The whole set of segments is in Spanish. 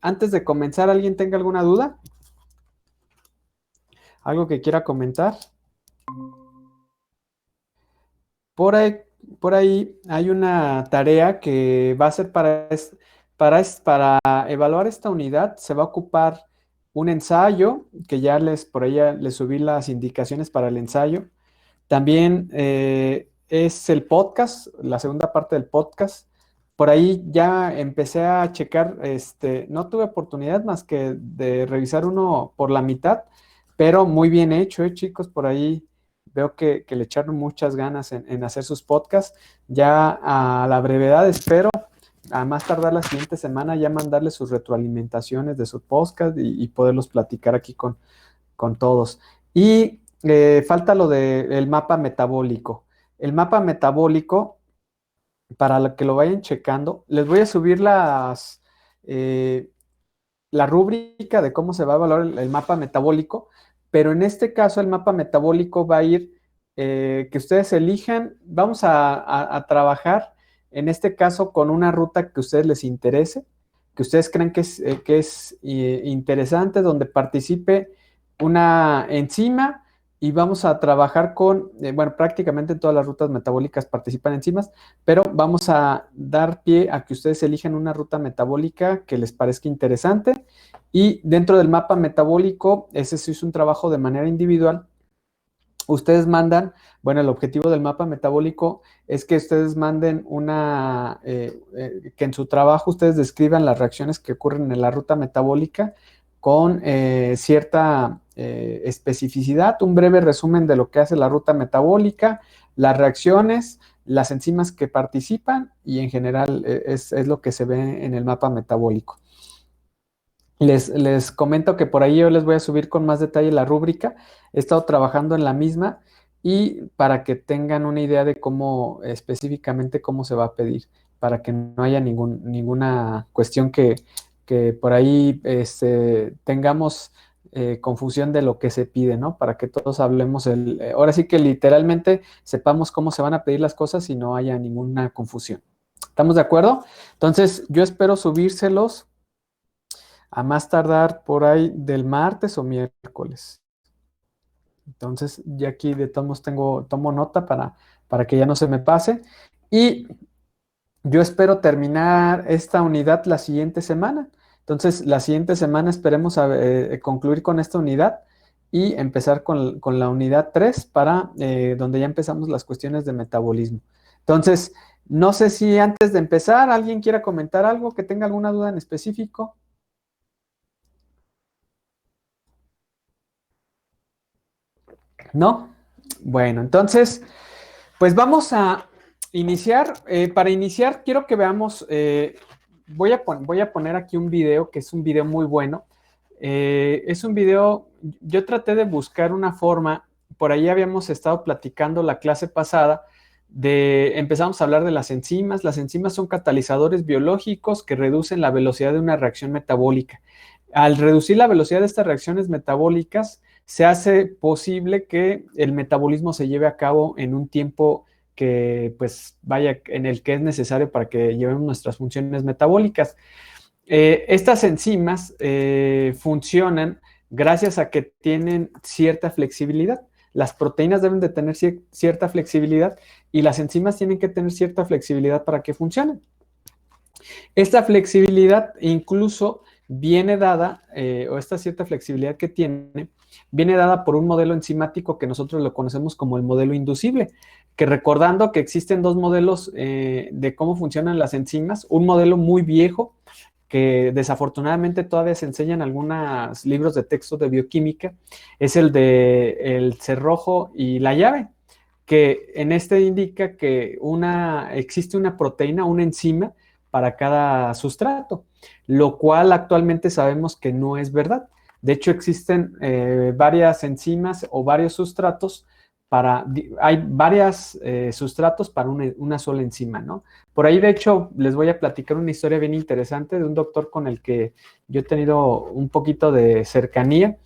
antes de comenzar, ¿alguien tenga alguna duda? ¿Algo que quiera comentar? Por ahí, por ahí hay una tarea que va a ser para evaluar esta unidad. Se va a ocupar un ensayo, que ya por ahí ya les subí las indicaciones para el ensayo. También es el podcast, la segunda parte del podcast. Por ahí ya empecé a checar, no tuve oportunidad más que de revisar uno por la mitad, pero muy bien hecho, chicos. Por ahí veo que le echaron muchas ganas en hacer sus podcasts. Ya a la brevedad espero, a más tardar la siguiente semana, ya mandarles sus retroalimentaciones de su podcast y poderlos platicar aquí con todos. Y falta lo del mapa metabólico. El mapa metabólico, para lo que lo vayan checando, les voy a subir eh, la rúbrica de cómo se va a evaluar el mapa metabólico, pero en este caso el mapa metabólico va a ir, que ustedes elijan, vamos a trabajar en este caso con una ruta que a ustedes les interese, que ustedes crean que es interesante, donde participe una enzima y vamos a trabajar con, bueno, prácticamente en todas las rutas metabólicas participan enzimas, pero vamos a dar pie a que ustedes elijan una ruta metabólica que les parezca interesante y dentro del mapa metabólico, ese sí es un trabajo de manera individual. Ustedes mandan, bueno, el objetivo del mapa metabólico es que ustedes manden que en su trabajo ustedes describan las reacciones que ocurren en la ruta metabólica con cierta especificidad, un breve resumen de lo que hace la ruta metabólica, las reacciones, las enzimas que participan y en general es lo que se ve en el mapa metabólico. Les comento que por ahí yo les voy a subir con más detalle la rúbrica. He estado trabajando en la misma y para que tengan una idea de cómo específicamente cómo se va a pedir, para que no haya ninguna cuestión que por ahí tengamos confusión de lo que se pide, ¿no? Para que todos hablemos, ahora sí que literalmente sepamos cómo se van a pedir las cosas y no haya ninguna confusión. ¿Estamos de acuerdo? Entonces, yo espero subírselos a más tardar por ahí del martes o miércoles. Entonces, ya aquí de todos tomo nota para que ya no se me pase. Y yo espero terminar esta unidad la siguiente semana. Entonces, la siguiente semana esperemos concluir con esta unidad y empezar con la unidad 3 para donde ya empezamos las cuestiones de metabolismo. Entonces, no sé si antes de empezar alguien quiera comentar algo, que tenga alguna duda en específico. ¿No? Bueno, entonces, pues vamos a iniciar. Para iniciar, quiero que veamos, voy a poner aquí un video, que es un video muy bueno. Es un video, yo traté de buscar una forma, por ahí habíamos estado platicando la clase pasada, empezamos a hablar de las enzimas. Las enzimas son catalizadores biológicos que reducen la velocidad de una reacción metabólica. Al reducir la velocidad de estas reacciones metabólicas, se hace posible que el metabolismo se lleve a cabo en un tiempo que, pues, vaya, en el que es necesario para que llevemos nuestras funciones metabólicas. Estas enzimas funcionan gracias a que tienen cierta flexibilidad. Las proteínas deben de tener cierta flexibilidad y las enzimas tienen que tener cierta flexibilidad para que funcionen. Esta flexibilidad incluso viene dada, o esta cierta flexibilidad que tiene, viene dada por un modelo enzimático que nosotros lo conocemos como el modelo inducible, que recordando que existen dos modelos de cómo funcionan las enzimas, un modelo muy viejo, que desafortunadamente todavía se enseñan algunos libros de texto de bioquímica, es el de el cerrojo y la llave, que en este indica que existe una proteína, una enzima, para cada sustrato, lo cual actualmente sabemos que no es verdad. De hecho, existen varias enzimas o varios sustratos hay varios sustratos para una sola enzima, ¿no? Por ahí, de hecho, les voy a platicar una historia bien interesante de un doctor con el que yo he tenido un poquito de cercanía,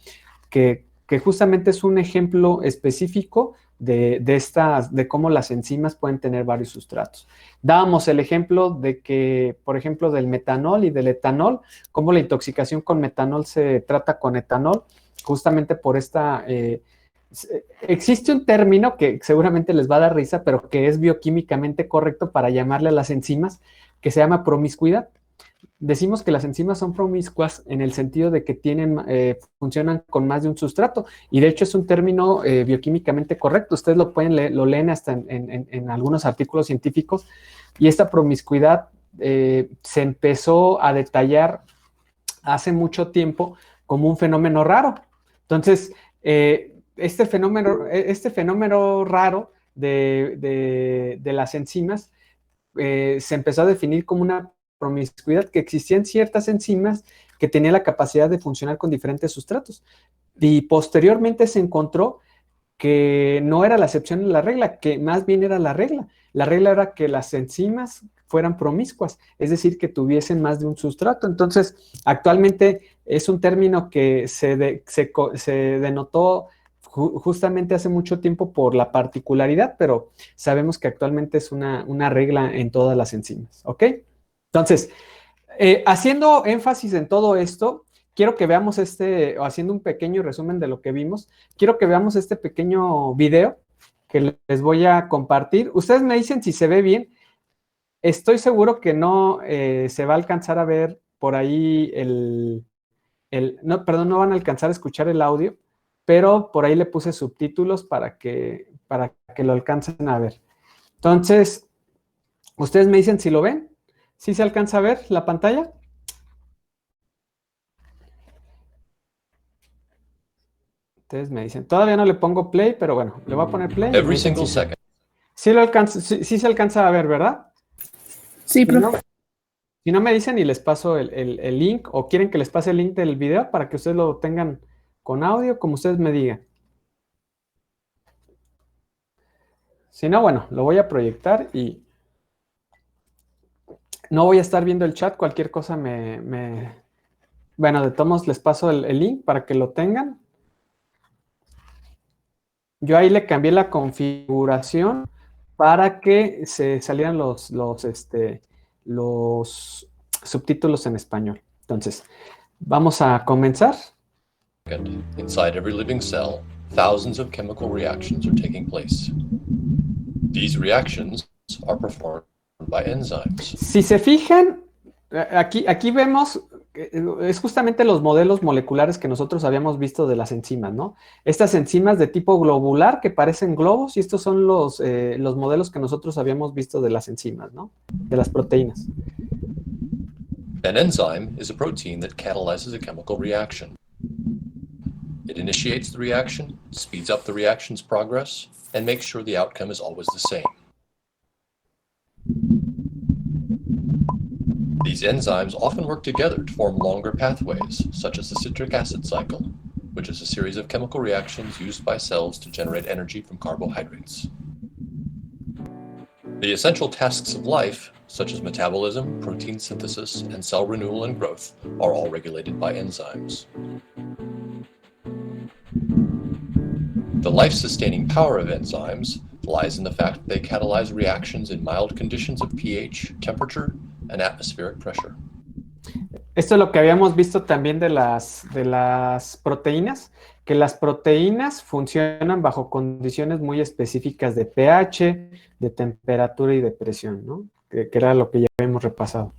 que justamente es un ejemplo específico de cómo las enzimas pueden tener varios sustratos. Dábamos el ejemplo de que, por ejemplo, del metanol y del etanol, cómo la intoxicación con metanol se trata con etanol, justamente por esta... existe un término que seguramente les va a dar risa, pero que es bioquímicamente correcto para llamarle a las enzimas, que se llama promiscuidad. Decimos que las enzimas son promiscuas en el sentido de que funcionan con más de un sustrato, y de hecho es un término bioquímicamente correcto. Ustedes lo pueden leer, lo leen hasta en algunos artículos científicos, y esta promiscuidad se empezó a detallar hace mucho tiempo como un fenómeno raro. Entonces, este fenómeno raro de las enzimas se empezó a definir como una promiscuidad, que existían ciertas enzimas que tenían la capacidad de funcionar con diferentes sustratos. Y posteriormente se encontró que no era la excepción de la regla, que más bien era la regla. La regla era que las enzimas fueran promiscuas, es decir, que tuviesen más de un sustrato. Entonces, actualmente es un término que se denotó justamente hace mucho tiempo por la particularidad, pero sabemos que actualmente es una regla en todas las enzimas, ¿ok? Entonces, haciendo énfasis en todo esto, quiero que veamos haciendo un pequeño resumen de lo que vimos, quiero que veamos este pequeño video que les voy a compartir. Ustedes me dicen si se ve bien. Estoy seguro que no se va a alcanzar a ver por ahí no, perdón, no van a alcanzar a escuchar el audio, pero por ahí le puse subtítulos para que lo alcancen a ver. Entonces, ustedes me dicen si lo ven. ¿Sí se alcanza a ver la pantalla? Ustedes me dicen, todavía no le pongo play, pero bueno, le voy a poner play. Every single second. Sí se alcanza a ver, ¿verdad? Sí, profe. Si no me dicen y les paso el link, o quieren que les pase el link del video para que ustedes lo tengan con audio, como ustedes me digan. Si no, bueno, lo voy a proyectar y no voy a estar viendo el chat. Cualquier cosa Bueno, de todos modos les paso el link para que lo tengan. Yo ahí le cambié la configuración para que se salieran los subtítulos en español. Entonces, vamos a comenzar. Inside every living cell, thousands of chemical reactions are taking place. These reactions are performed by enzymes. Si se fijan, aquí vemos, es justamente los modelos moleculares que nosotros habíamos visto de las enzimas, ¿no? Estas enzimas de tipo globular que parecen globos, y estos son los modelos que nosotros habíamos visto de las enzimas, ¿no? De las proteínas. An enzyme is a protein that catalyzes a chemical reaction. It initiates the reaction, speeds up the reaction's progress, and makes sure the outcome is always the same. These enzymes often work together to form longer pathways, such as the citric acid cycle, which is a series of chemical reactions used by cells to generate energy from carbohydrates. The essential tasks of life, such as metabolism, protein synthesis, and cell renewal and growth, are all regulated by enzymes. The life-sustaining power of enzymes lies in the fact that they catalyze reactions in mild conditions of pH, temperature, and atmospheric pressure. Esto es lo que habíamos visto también de las proteínas, que las proteínas funcionan bajo condiciones muy específicas de pH, de temperatura y de presión, ¿no? Que era lo que ya habíamos repasado.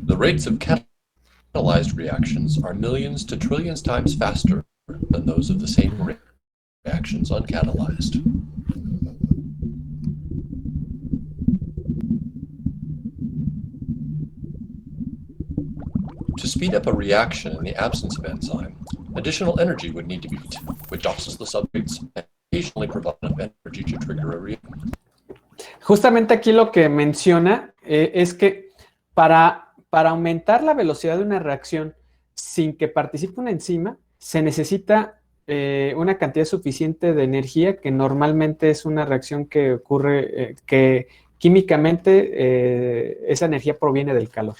The rates of catalyzed reactions are millions to trillions times faster than those of the same reactions uncatalyzed. To speed up a reaction in the absence of enzyme, additional energy would need to be used, which oxes the substrates and occasionally provide enough energy to trigger a reaction. Justamente aquí lo que menciona es que para aumentar la velocidad de una reacción sin que participe una enzima, se necesita una cantidad suficiente de energía, que normalmente es una reacción que ocurre, que químicamente esa energía proviene del calor.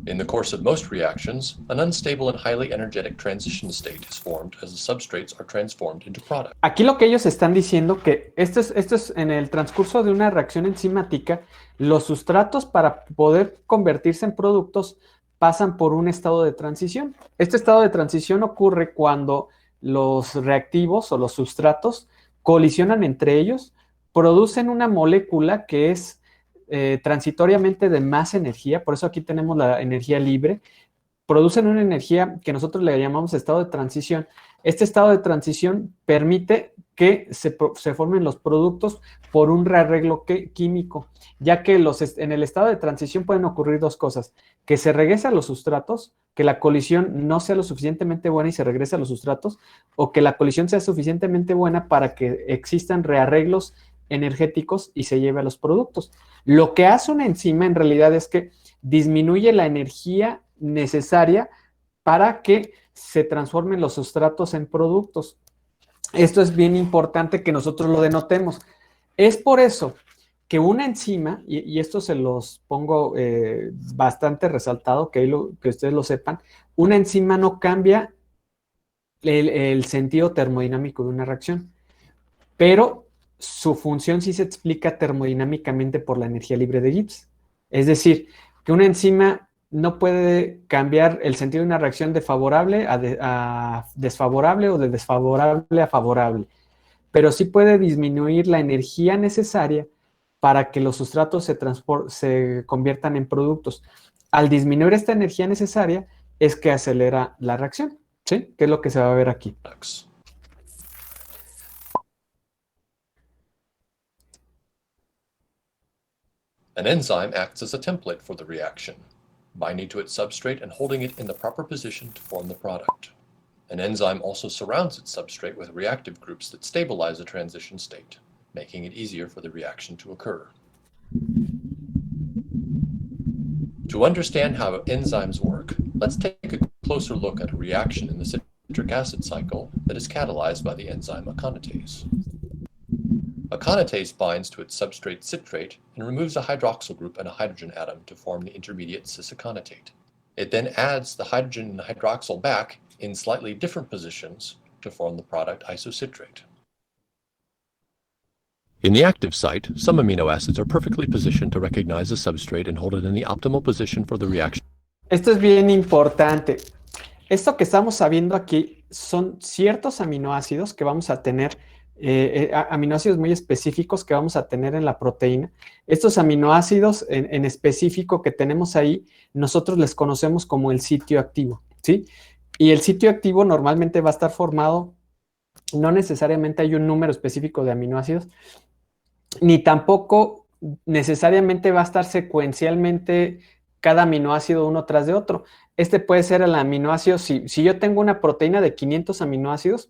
In the course of most reactions, an unstable and highly energetic transition state is formed as the substrates are transformed into product. Aquí lo que ellos están diciendo que esto es en el transcurso de una reacción enzimática, los sustratos para poder convertirse en productos pasan por un estado de transición. Este estado de transición ocurre cuando los reactivos o los sustratos colisionan entre ellos, producen una molécula que es transitoriamente de más energía, por eso aquí tenemos la energía libre, producen una energía que nosotros le llamamos estado de transición. Este estado de transición permite que se formen los productos por un rearreglo químico, ya que en el estado de transición pueden ocurrir dos cosas, que se regrese a los sustratos, que la colisión no sea lo suficientemente buena y se regrese a los sustratos, o que la colisión sea suficientemente buena para que existan rearreglos energéticos y se lleve a los productos. Lo que hace una enzima en realidad es que disminuye la energía necesaria para que se transformen los sustratos en productos. Esto es bien importante que nosotros lo denotemos. Es por eso que una enzima, y esto se los pongo bastante resaltado, que ustedes lo sepan, una enzima no cambia el sentido termodinámico de una reacción, pero su función sí se explica termodinámicamente por la energía libre de Gibbs. Es decir, que una enzima no puede cambiar el sentido de una reacción de favorable a desfavorable o de desfavorable a favorable, pero sí puede disminuir la energía necesaria para que los sustratos se conviertan en productos. Al disminuir esta energía necesaria es que acelera la reacción, ¿sí? Que es lo que se va a ver aquí. An enzyme acts as a template for the reaction, binding to its substrate and holding it in the proper position to form the product. An enzyme also surrounds its substrate with reactive groups that stabilize the transition state, making it easier for the reaction to occur. To understand how enzymes work, let's take a closer look at a reaction in the citric acid cycle that is catalyzed by the enzyme aconitase. Aconitase binds to its substrate citrate and removes a hydroxyl group and a hydrogen atom to form the intermediate cis-aconitate. It then adds the hydrogen and hydroxyl back in slightly different positions to form the product isocitrate. In the active site, some amino acids are perfectly positioned to recognize the substrate and hold it in the optimal position for the reaction. Esto es bien importante. Esto que estamos sabiendo aquí son ciertos aminoácidos que vamos a tener, aminoácidos muy específicos que vamos a tener en la proteína. Estos aminoácidos en específico que tenemos ahí, nosotros les conocemos como el sitio activo, ¿sí? Y el sitio activo normalmente va a estar formado, no necesariamente hay un número específico de aminoácidos, ni tampoco necesariamente va a estar secuencialmente cada aminoácido uno tras de otro. Este puede ser el aminoácido, si yo tengo una proteína de 500 aminoácidos,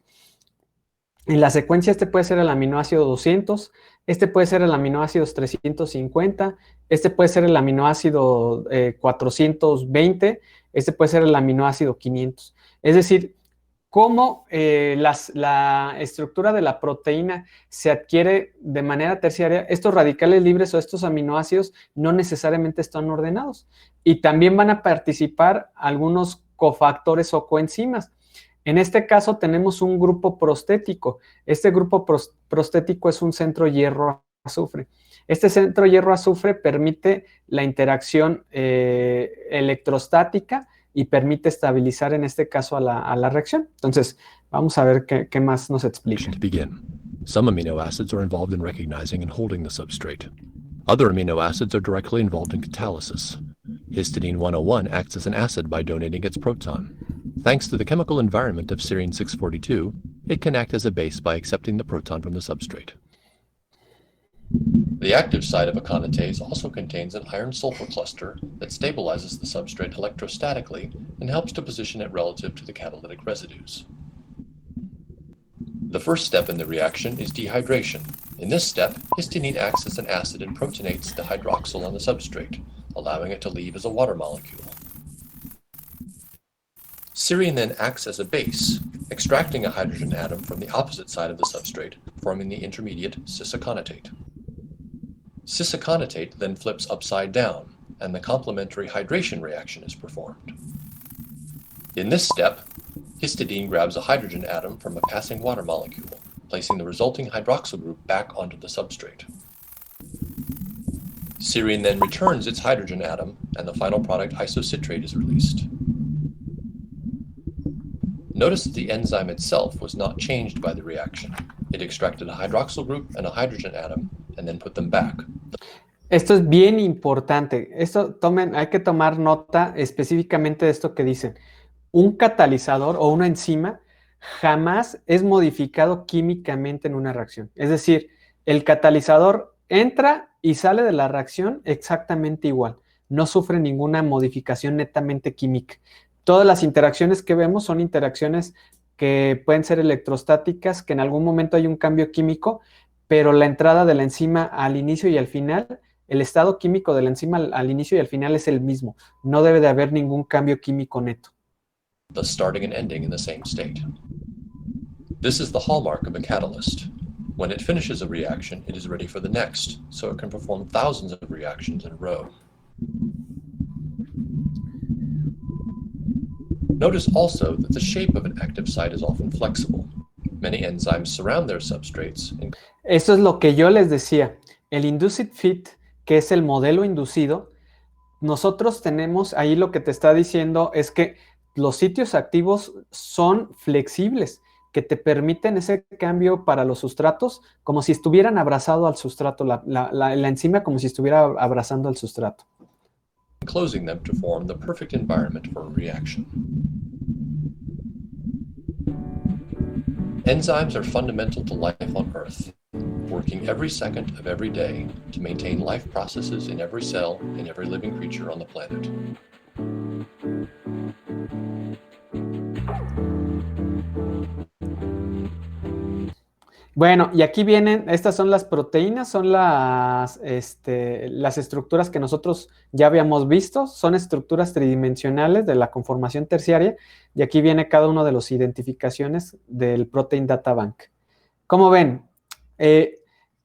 en la secuencia este puede ser el aminoácido 200, este puede ser el aminoácido 350, este puede ser el aminoácido 420, este puede ser el aminoácido 500. Es decir, cómo la estructura de la proteína se adquiere de manera terciaria, estos radicales libres o estos aminoácidos no necesariamente están ordenados. Y también van a participar algunos cofactores o coenzimas. En este caso tenemos un grupo prostético. Este grupo prostético es un centro hierro-azufre. Este centro hierro-azufre permite la interacción electrostática y permite estabilizar en este caso a la reacción. Entonces, vamos a ver qué más nos explica. To begin, some amino acids are involved in recognizing and holding the substrate. Other amino acids are directly involved in catalysis. Histidine 101 acts as an acid by donating its proton. Thanks to the chemical environment of serine 642, it can act as a base by accepting the proton from the substrate. The active site of aconitase also contains an iron-sulfur cluster that stabilizes the substrate electrostatically and helps to position it relative to the catalytic residues. The first step in the reaction is dehydration. In this step, histidine acts as an acid and protonates the hydroxyl on the substrate, allowing it to leave as a water molecule. Serine then acts as a base, extracting a hydrogen atom from the opposite side of the substrate, forming the intermediate cis-aconitate. Cis-aconitate then flips upside down, and the complementary hydration reaction is performed. In this step, histidine grabs a hydrogen atom from a passing water molecule, placing the resulting hydroxyl group back onto the substrate. Serine then returns its hydrogen atom, and the final product isocitrate is released. Notice that the enzyme itself was not changed by the reaction. It extracted a hydroxyl group and a hydrogen atom, and then put them back. Esto es bien importante. Hay que tomar nota específicamente de esto que dicen. Un catalizador o una enzima jamás es modificado químicamente en una reacción. Es decir, el catalizador entra y sale de la reacción exactamente igual. No sufre ninguna modificación netamente química. Todas las interacciones que vemos son interacciones que pueden ser electrostáticas, que en algún momento hay un cambio químico, pero la entrada de la enzima al inicio y al final, el estado químico de la enzima al inicio y al final es el mismo. No debe de haber ningún cambio químico neto. Thus starting and ending in the same state. This is the hallmark of a catalyst. When it finishes a reaction, it is ready for the next, so it can perform thousands of reactions in a row. Notice also that the shape of an active site is often flexible. Many enzymes surround their substrates. Eso es lo que yo les decía. El induced fit, que es el modelo inducido, nosotros tenemos ahí lo que te está diciendo es que los sitios activos son flexibles, que te permiten ese cambio para los sustratos como si estuvieran abrazado al sustrato, la enzima como si estuviera abrazando al sustrato. Closing them to form the perfect environment for a reaction. Enzymes are fundamental to life on Earth, working every second of every day to maintain life processes in every cell and every living creature on the planet. Bueno, y aquí vienen, estas son las proteínas, son las estructuras que nosotros ya habíamos visto, son estructuras tridimensionales de la conformación terciaria, y aquí viene cada uno de los identificaciones del Protein Data Bank. ¿Cómo ven?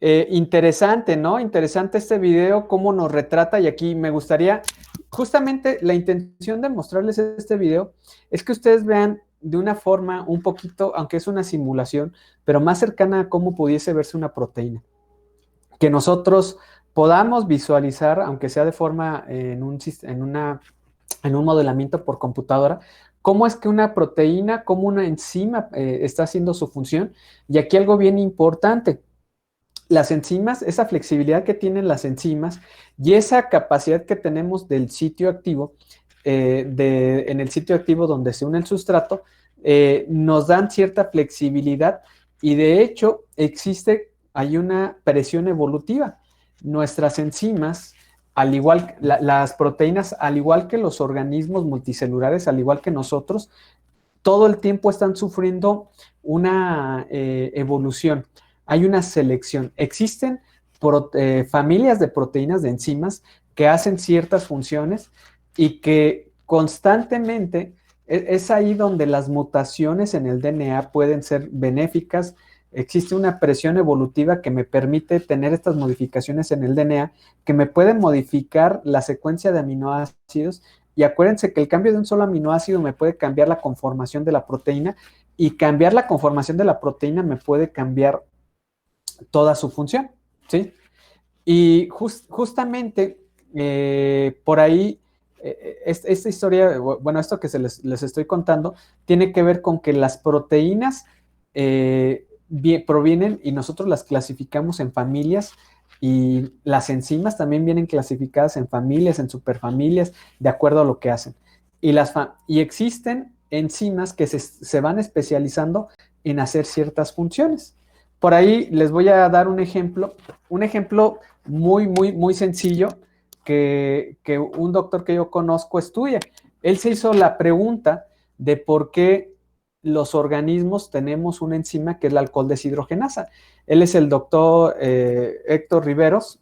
Interesante, ¿no? Interesante este video, cómo nos retrata, y aquí me gustaría, justamente la intención de mostrarles este video es que ustedes vean de una forma un poquito, aunque es una simulación, pero más cercana a cómo pudiese verse una proteína. Que nosotros podamos visualizar, aunque sea de forma en un modelamiento por computadora, cómo es que una proteína, cómo una enzima está haciendo su función. Y aquí algo bien importante. Las enzimas, esa flexibilidad que tienen las enzimas y esa capacidad que tenemos del sitio activo, en el sitio activo donde se une el sustrato, nos dan cierta flexibilidad y de hecho hay una presión evolutiva. Nuestras enzimas, al igual, las proteínas, al igual que los organismos multicelulares, al igual que nosotros, todo el tiempo están sufriendo una evolución. Hay una selección. Existen familias de proteínas, de enzimas, que hacen ciertas funciones y que constantemente es ahí donde las mutaciones en el DNA pueden ser benéficas. Existe una presión evolutiva que me permite tener estas modificaciones en el DNA que me pueden modificar la secuencia de aminoácidos. Y acuérdense que el cambio de un solo aminoácido me puede cambiar la conformación de la proteína y cambiar la conformación de la proteína me puede cambiar toda su función, ¿sí? Y justamente por ahí, esta historia, bueno, esto que les estoy contando, tiene que ver con que las proteínas provienen y nosotros las clasificamos en familias y las enzimas también vienen clasificadas en familias, en superfamilias, de acuerdo a lo que hacen. Y existen enzimas que se van especializando en hacer ciertas funciones. Por ahí les voy a dar un ejemplo muy, muy, muy sencillo que un doctor que yo conozco estudia. Él se hizo la pregunta de por qué los organismos tenemos una enzima que es la alcohol deshidrogenasa. Él es el doctor Héctor Riveros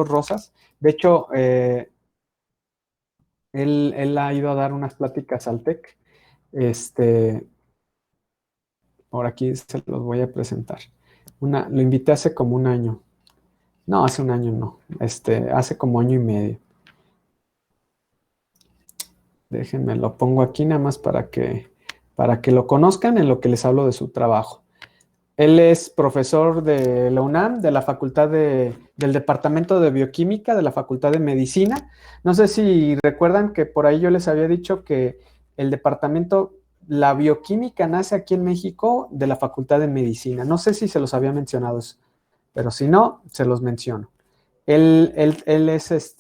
Rosas. De hecho, él ha ido a dar unas pláticas al TEC. Por aquí se los voy a presentar. Lo invité hace como un año. No, hace un año no. Hace como año y medio. Déjenme lo pongo aquí nada más para que lo conozcan en lo que les hablo de su trabajo. Él es profesor de la UNAM, de la del Departamento de Bioquímica, de la Facultad de Medicina. No sé si recuerdan que por ahí yo les había dicho que el departamento, la bioquímica nace aquí en México de la Facultad de Medicina. No sé si se los había mencionado eso, pero si no, se los menciono. Él es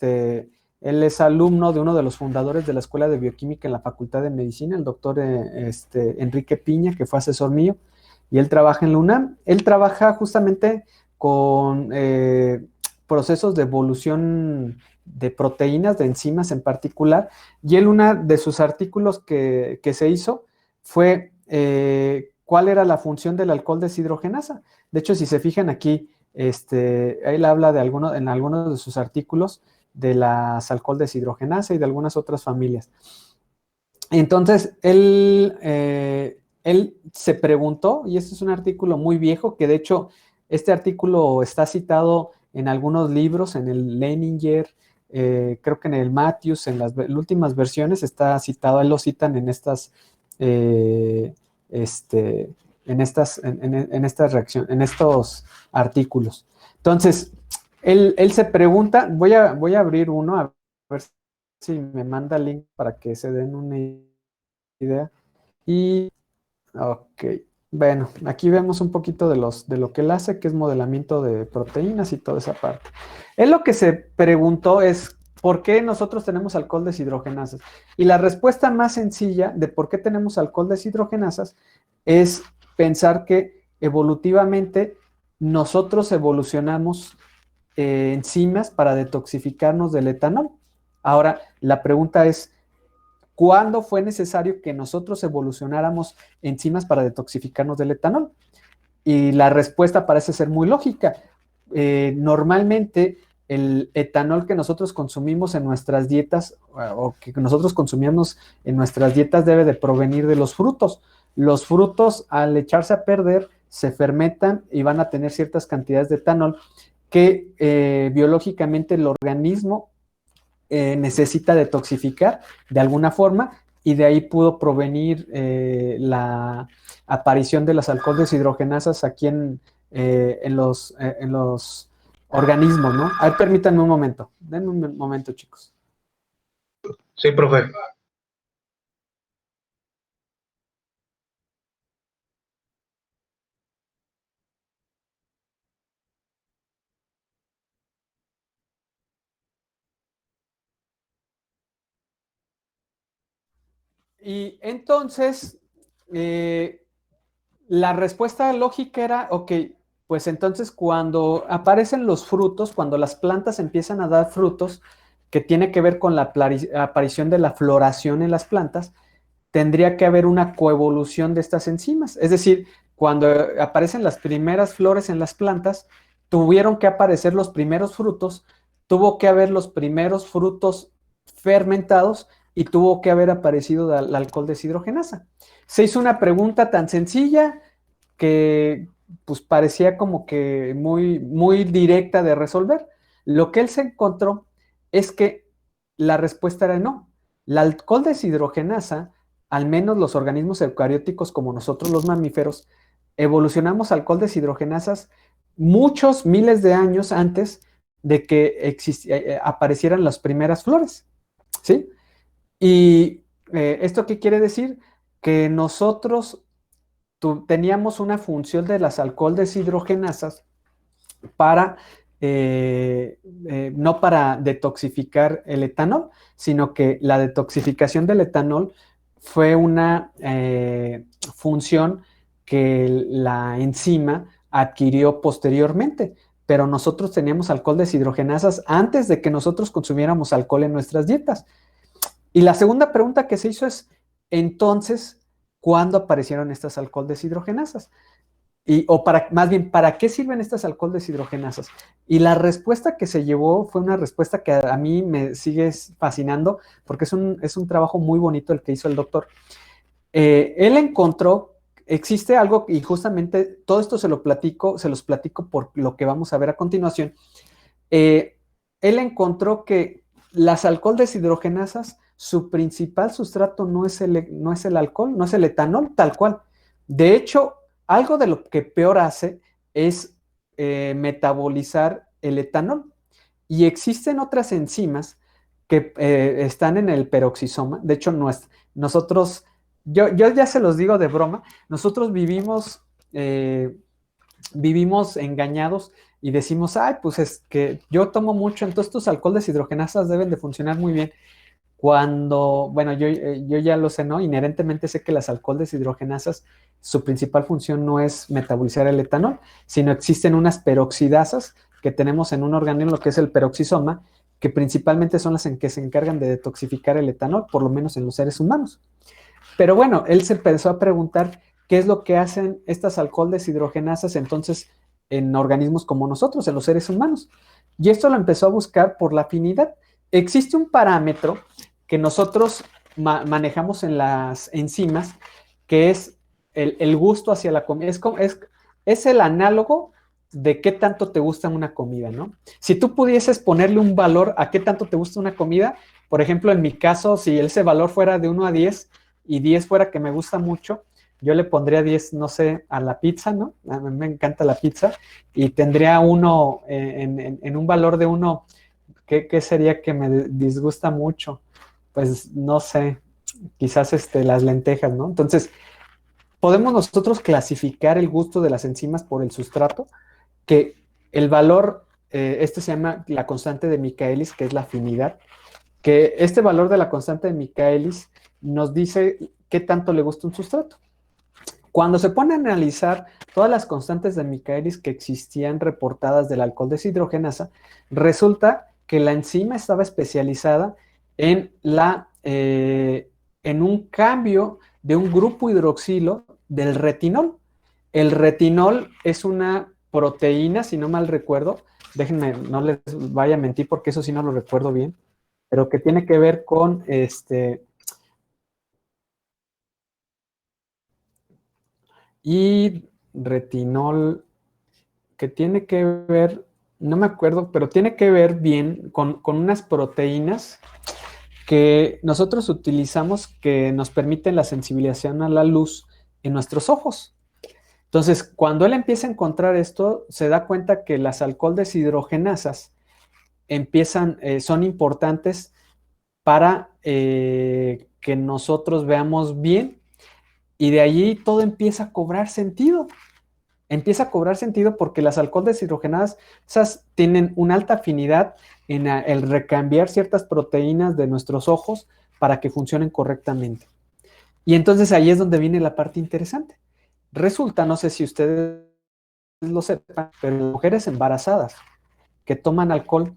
él es alumno de uno de los fundadores de la Escuela de Bioquímica en la Facultad de Medicina, el doctor Enrique Piña, que fue asesor mío, y él trabaja en la UNAM. Él trabaja justamente con procesos de evolución de proteínas, de enzimas en particular, y él uno de sus artículos que se hizo fue cuál era la función del alcohol deshidrogenasa. De hecho, si se fijan aquí, él habla en algunos de sus artículos de las alcohol deshidrogenasa y de algunas otras familias. Entonces, él se preguntó, y este es un artículo muy viejo, que de hecho este artículo está citado en algunos libros, en el Leninger, creo que en el Matthews, en las últimas versiones está citado, él lo citan en estas, en estos artículos. Entonces, él se pregunta, voy a abrir uno a ver si me manda el link para que se den una idea. Y, ok, bueno, aquí vemos un poquito de lo que él hace, que es modelamiento de proteínas y toda esa parte. Él lo que se preguntó es, ¿por qué nosotros tenemos alcohol deshidrogenasas? Y la respuesta más sencilla de por qué tenemos alcohol deshidrogenasas es pensar que evolutivamente nosotros evolucionamos enzimas para detoxificarnos del etanol. Ahora, la pregunta es, ¿cuándo fue necesario que nosotros evolucionáramos enzimas para detoxificarnos del etanol? Y la respuesta parece ser muy lógica. Normalmente el etanol que nosotros consumimos en nuestras dietas o que nosotros consumíamos en nuestras dietas debe de provenir de los frutos. Los frutos, al echarse a perder, se fermentan y van a tener ciertas cantidades de etanol que biológicamente el organismo necesita detoxificar de alguna forma y de ahí pudo provenir la aparición de las alcohol deshidrogenasas aquí en los organismos, ¿no? A ver, permítanme un momento. Denme un momento, chicos. Sí, profe. Y entonces, la respuesta lógica era, ok, pues entonces cuando aparecen los frutos, cuando las plantas empiezan a dar frutos, que tiene que ver con la aparición de la floración en las plantas, tendría que haber una coevolución de estas enzimas. Es decir, cuando aparecen las primeras flores en las plantas, tuvieron que aparecer los primeros frutos, tuvo que haber los primeros frutos fermentados y tuvo que haber aparecido el alcohol deshidrogenasa. Se hizo una pregunta tan sencilla que pues parecía como que muy directa de resolver. Lo que él se encontró es que la respuesta era no. La alcohol deshidrogenasa, al menos los organismos eucarióticos como nosotros los mamíferos, evolucionamos alcohol deshidrogenasas muchos miles de años antes de que aparecieran las primeras flores, ¿sí? Y ¿esto qué quiere decir? Que nosotros teníamos una función de las alcohol deshidrogenasas para, no para detoxificar el etanol, sino que la detoxificación del etanol fue una función que la enzima adquirió posteriormente, pero nosotros teníamos alcohol deshidrogenasas antes de que nosotros consumiéramos alcohol en nuestras dietas. Y la segunda pregunta que se hizo es, entonces, ¿cuándo aparecieron estas alcohol deshidrogenasas? Más bien, ¿para qué sirven estas alcohol deshidrogenasas? Y la respuesta que se llevó fue una respuesta que a mí me sigue fascinando porque es un trabajo muy bonito el que hizo el doctor. Él encontró, existe algo, y justamente todo esto se los platico por lo que vamos a ver a continuación. Él encontró que las alcohol deshidrogenasas, su principal sustrato no es el alcohol, no es el etanol, tal cual. De hecho, algo de lo que peor hace es metabolizar el etanol. Y existen otras enzimas que están en el peroxisoma. De hecho, nosotros, yo ya se los digo de broma, nosotros vivimos engañados y decimos, ay, pues es que yo tomo mucho, entonces tus alcohol deshidrogenasas deben de funcionar muy bien. Cuando, bueno, yo ya lo sé, ¿no? Inherentemente sé que las alcohol deshidrogenasas, su principal función no es metabolizar el etanol, sino existen unas peroxidasas que tenemos en un organismo, lo que es el peroxisoma, que principalmente son las en que se encargan de detoxificar el etanol, por lo menos en los seres humanos. Pero bueno, él se empezó a preguntar qué es lo que hacen estas alcohol deshidrogenasas entonces en organismos como nosotros, en los seres humanos. Y esto lo empezó a buscar por la afinidad. Existe un parámetro que nosotros manejamos en las enzimas, que es el gusto hacia la comida. Es el análogo de qué tanto te gusta una comida, ¿no? Si tú pudieses ponerle un valor a qué tanto te gusta una comida, por ejemplo, en mi caso, si ese valor fuera de 1 a 10 y 10 fuera que me gusta mucho, yo le pondría 10, no sé, a la pizza, ¿no? A mí me encanta la pizza y tendría uno en un valor de 1. ¿Qué sería que me disgusta mucho? Pues no sé, quizás las lentejas, ¿no? Entonces, podemos nosotros clasificar el gusto de las enzimas por el sustrato, que el valor, se llama la constante de Michaelis, que es la afinidad, que este valor de la constante de Michaelis nos dice qué tanto le gusta un sustrato. Cuando se pone a analizar todas las constantes de Michaelis que existían reportadas del alcohol deshidrogenasa, resulta que la enzima estaba especializada en un cambio de un grupo hidroxilo del retinol. El retinol es una proteína, si no mal recuerdo, déjenme, no les vaya a mentir porque eso sí no lo recuerdo bien, pero que tiene que ver con y retinol, que tiene que ver, no me acuerdo, pero tiene que ver bien con unas proteínas que nosotros utilizamos que nos permiten la sensibilización a la luz en nuestros ojos. Entonces, cuando él empieza a encontrar esto, se da cuenta que las alcohol deshidrogenasas son importantes para que nosotros veamos bien, y de allí todo empieza a cobrar sentido. Empieza a cobrar sentido porque las alcohol deshidrogenadas tienen una alta afinidad en el recambiar ciertas proteínas de nuestros ojos para que funcionen correctamente. Y entonces ahí es donde viene la parte interesante. Resulta, no sé si ustedes lo sepan, pero las mujeres embarazadas que toman alcohol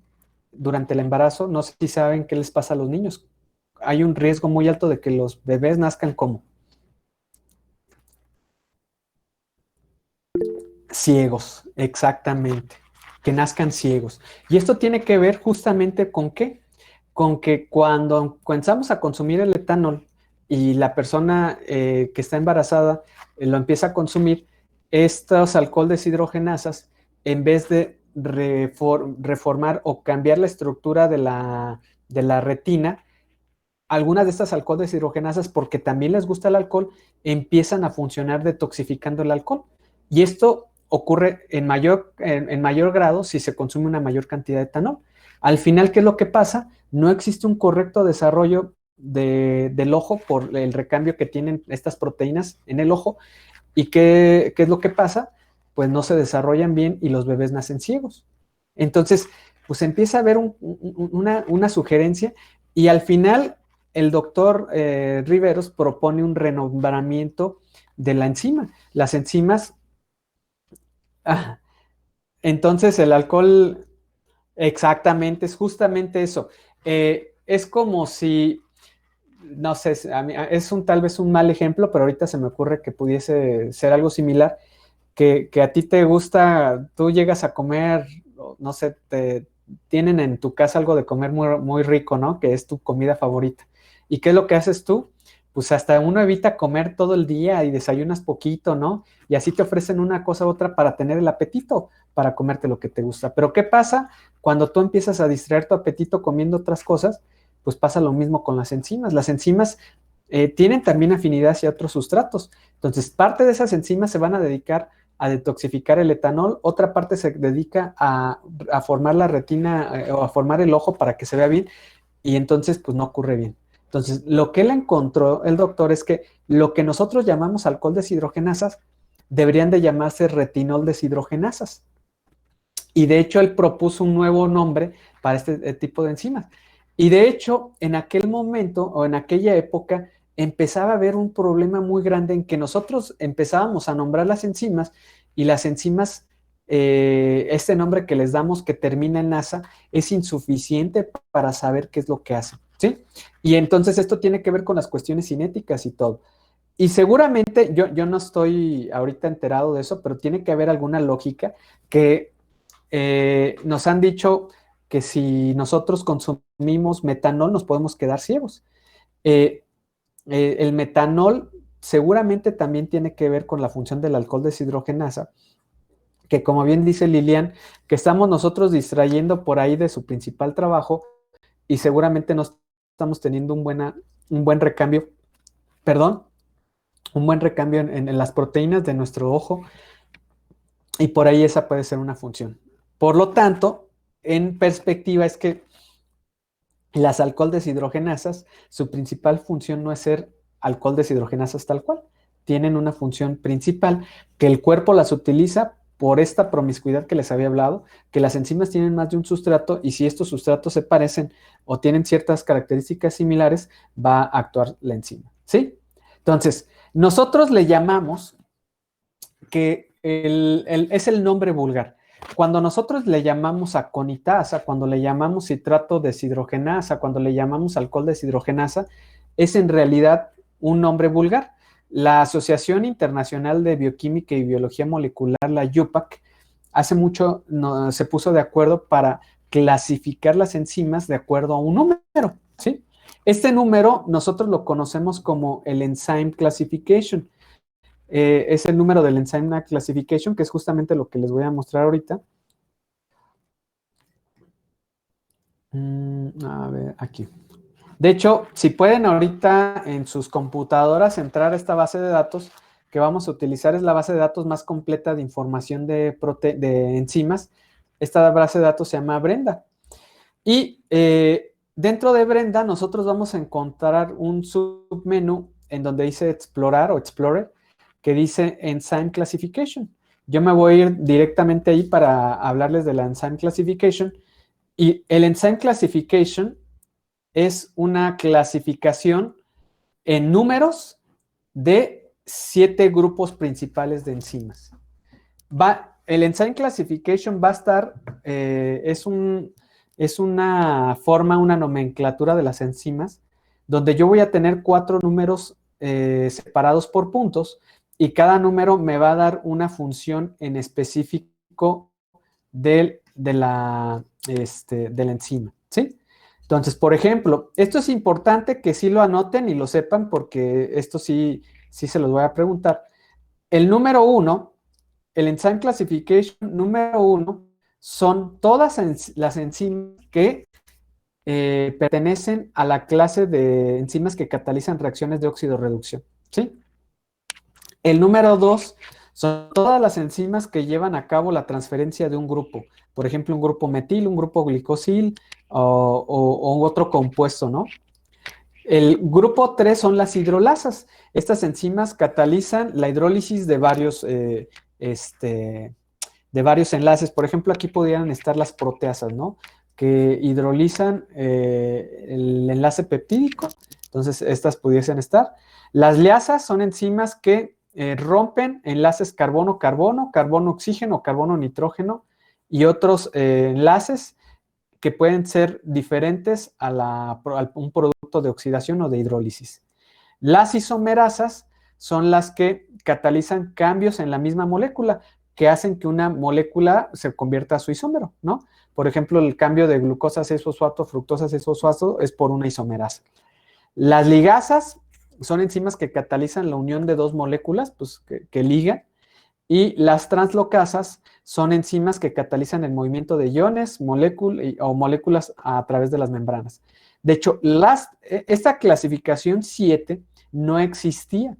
durante el embarazo, no sé si saben qué les pasa a los niños. Hay un riesgo muy alto de que los bebés nazcan como ciegos, exactamente, que nazcan ciegos. Y esto tiene que ver justamente con qué, con que cuando comenzamos a consumir el etanol y la persona que está embarazada lo empieza a consumir, estos alcohol deshidrogenasas, en vez de reformar o cambiar la estructura de la retina, algunas de estas alcohol deshidrogenasas, porque también les gusta el alcohol, empiezan a funcionar detoxificando el alcohol. Y esto ocurre en mayor grado si se consume una mayor cantidad de etanol. Al final, ¿qué es lo que pasa? No existe un correcto desarrollo del ojo por el recambio que tienen estas proteínas en el ojo. ¿Y qué es lo que pasa? Pues no se desarrollan bien y los bebés nacen ciegos. Entonces, pues empieza a haber una sugerencia, y al final el doctor Riveros propone un renombramiento de la enzima. Las enzimas, entonces el alcohol, exactamente, es justamente eso. Es como si, no sé, es tal vez un mal ejemplo, pero ahorita se me ocurre que pudiese ser algo similar, que a ti te gusta, tú llegas a comer, no sé, tienen en tu casa algo de comer muy, muy rico, ¿no? Que es tu comida favorita. ¿Y qué es lo que haces tú? Pues hasta uno evita comer todo el día y desayunas poquito, ¿no? Y así te ofrecen una cosa u otra para tener el apetito, para comerte lo que te gusta. Pero ¿qué pasa cuando tú empiezas a distraer tu apetito comiendo otras cosas, pues pasa lo mismo con las enzimas. Las enzimas tienen también afinidad hacia otros sustratos. Entonces, parte de esas enzimas se van a dedicar a detoxificar el etanol, otra parte se dedica a formar la retina o a formar el ojo para que se vea bien, y entonces pues no ocurre bien. Entonces, lo que él encontró, el doctor, es que lo que nosotros llamamos alcohol deshidrogenasas deberían de llamarse retinol deshidrogenasas. Y de hecho, él propuso un nuevo nombre para este tipo de enzimas. Y de hecho, en aquel momento o en aquella época, empezaba a haber un problema muy grande en que nosotros empezábamos a nombrar las enzimas y las enzimas, este nombre que les damos que termina en asa, es insuficiente para saber qué es lo que hacen, ¿sí? Y entonces esto tiene que ver con las cuestiones cinéticas y todo. Y seguramente, yo no estoy ahorita enterado de eso, pero tiene que haber alguna lógica que nos han dicho que si nosotros consumimos metanol nos podemos quedar ciegos. El metanol seguramente también tiene que ver con la función del alcohol deshidrogenasa, que como bien dice Lilian, que estamos nosotros distrayendo por ahí de su principal trabajo y seguramente no estamos teniendo un buen recambio, un buen recambio en las proteínas de nuestro ojo, y por ahí esa puede ser una función. Por lo tanto, en perspectiva es que las alcohol deshidrogenasas, su principal función no es ser alcohol deshidrogenasas tal cual. Tienen una función principal que el cuerpo las utiliza por esta promiscuidad que les había hablado, que las enzimas tienen más de un sustrato y si estos sustratos se parecen o tienen ciertas características similares, va a actuar la enzima, ¿sí? Entonces, nosotros le llamamos que es el nombre vulgar. Cuando nosotros le llamamos aconitasa, cuando le llamamos citrato deshidrogenasa, cuando le llamamos alcohol deshidrogenasa, es en realidad un nombre vulgar. La Asociación Internacional de Bioquímica y Biología Molecular, la IUPAC, hace mucho se puso de acuerdo para clasificar las enzimas de acuerdo a un número, ¿sí? Este número nosotros lo conocemos como el Enzyme Classification. Es el número del Enzyme Classification, que es justamente lo que les voy a mostrar ahorita. A ver, aquí. De hecho, si pueden ahorita en sus computadoras entrar a esta base de datos que vamos a utilizar, es la base de datos más completa de información de enzimas. Esta base de datos se llama Brenda. Y dentro de Brenda nosotros vamos a encontrar un submenú en donde dice explorar o explorer, que dice Enzyme Classification. Yo me voy a ir directamente ahí para hablarles de la Enzyme Classification. Y el Enzyme Classification es una clasificación en números de 7 grupos principales de enzimas. El Enzyme Classification va a estar, es una forma, una nomenclatura de las enzimas, donde yo voy a tener 4 números separados por puntos, y cada número me va a dar una función en específico de la enzima, ¿sí? Entonces, por ejemplo, esto es importante que sí lo anoten y lo sepan porque esto sí se los voy a preguntar. El número 1, el Enzyme Classification número 1, son todas las enzimas que pertenecen a la clase de enzimas que catalizan reacciones de óxido-reducción, ¿sí? El número 2 son todas las enzimas que llevan a cabo la transferencia de un grupo. Por ejemplo, un grupo metil, un grupo glicosil o otro compuesto, ¿no? El grupo 3 son las hidrolasas. Estas enzimas catalizan la hidrólisis de varios enlaces. Por ejemplo, aquí podrían estar las proteasas, ¿no? Que hidrolizan el enlace peptídico. Entonces, estas pudiesen estar. Las liasas son enzimas que rompen enlaces carbono-carbono, carbono-oxígeno, carbono-nitrógeno y otros enlaces que pueden ser diferentes a un producto de oxidación o de hidrólisis. Las isomerasas son las que catalizan cambios en la misma molécula que hacen que una molécula se convierta a su isómero, ¿no? Por ejemplo, el cambio de glucosa 6-fosfato a fructosa 6-fosfato es por una isomerasa. Las ligasas son enzimas que catalizan la unión de dos moléculas, pues que ligan, y las translocasas son enzimas que catalizan el movimiento de iones, o moléculas a través de las membranas. De hecho, esta clasificación 7 no existía.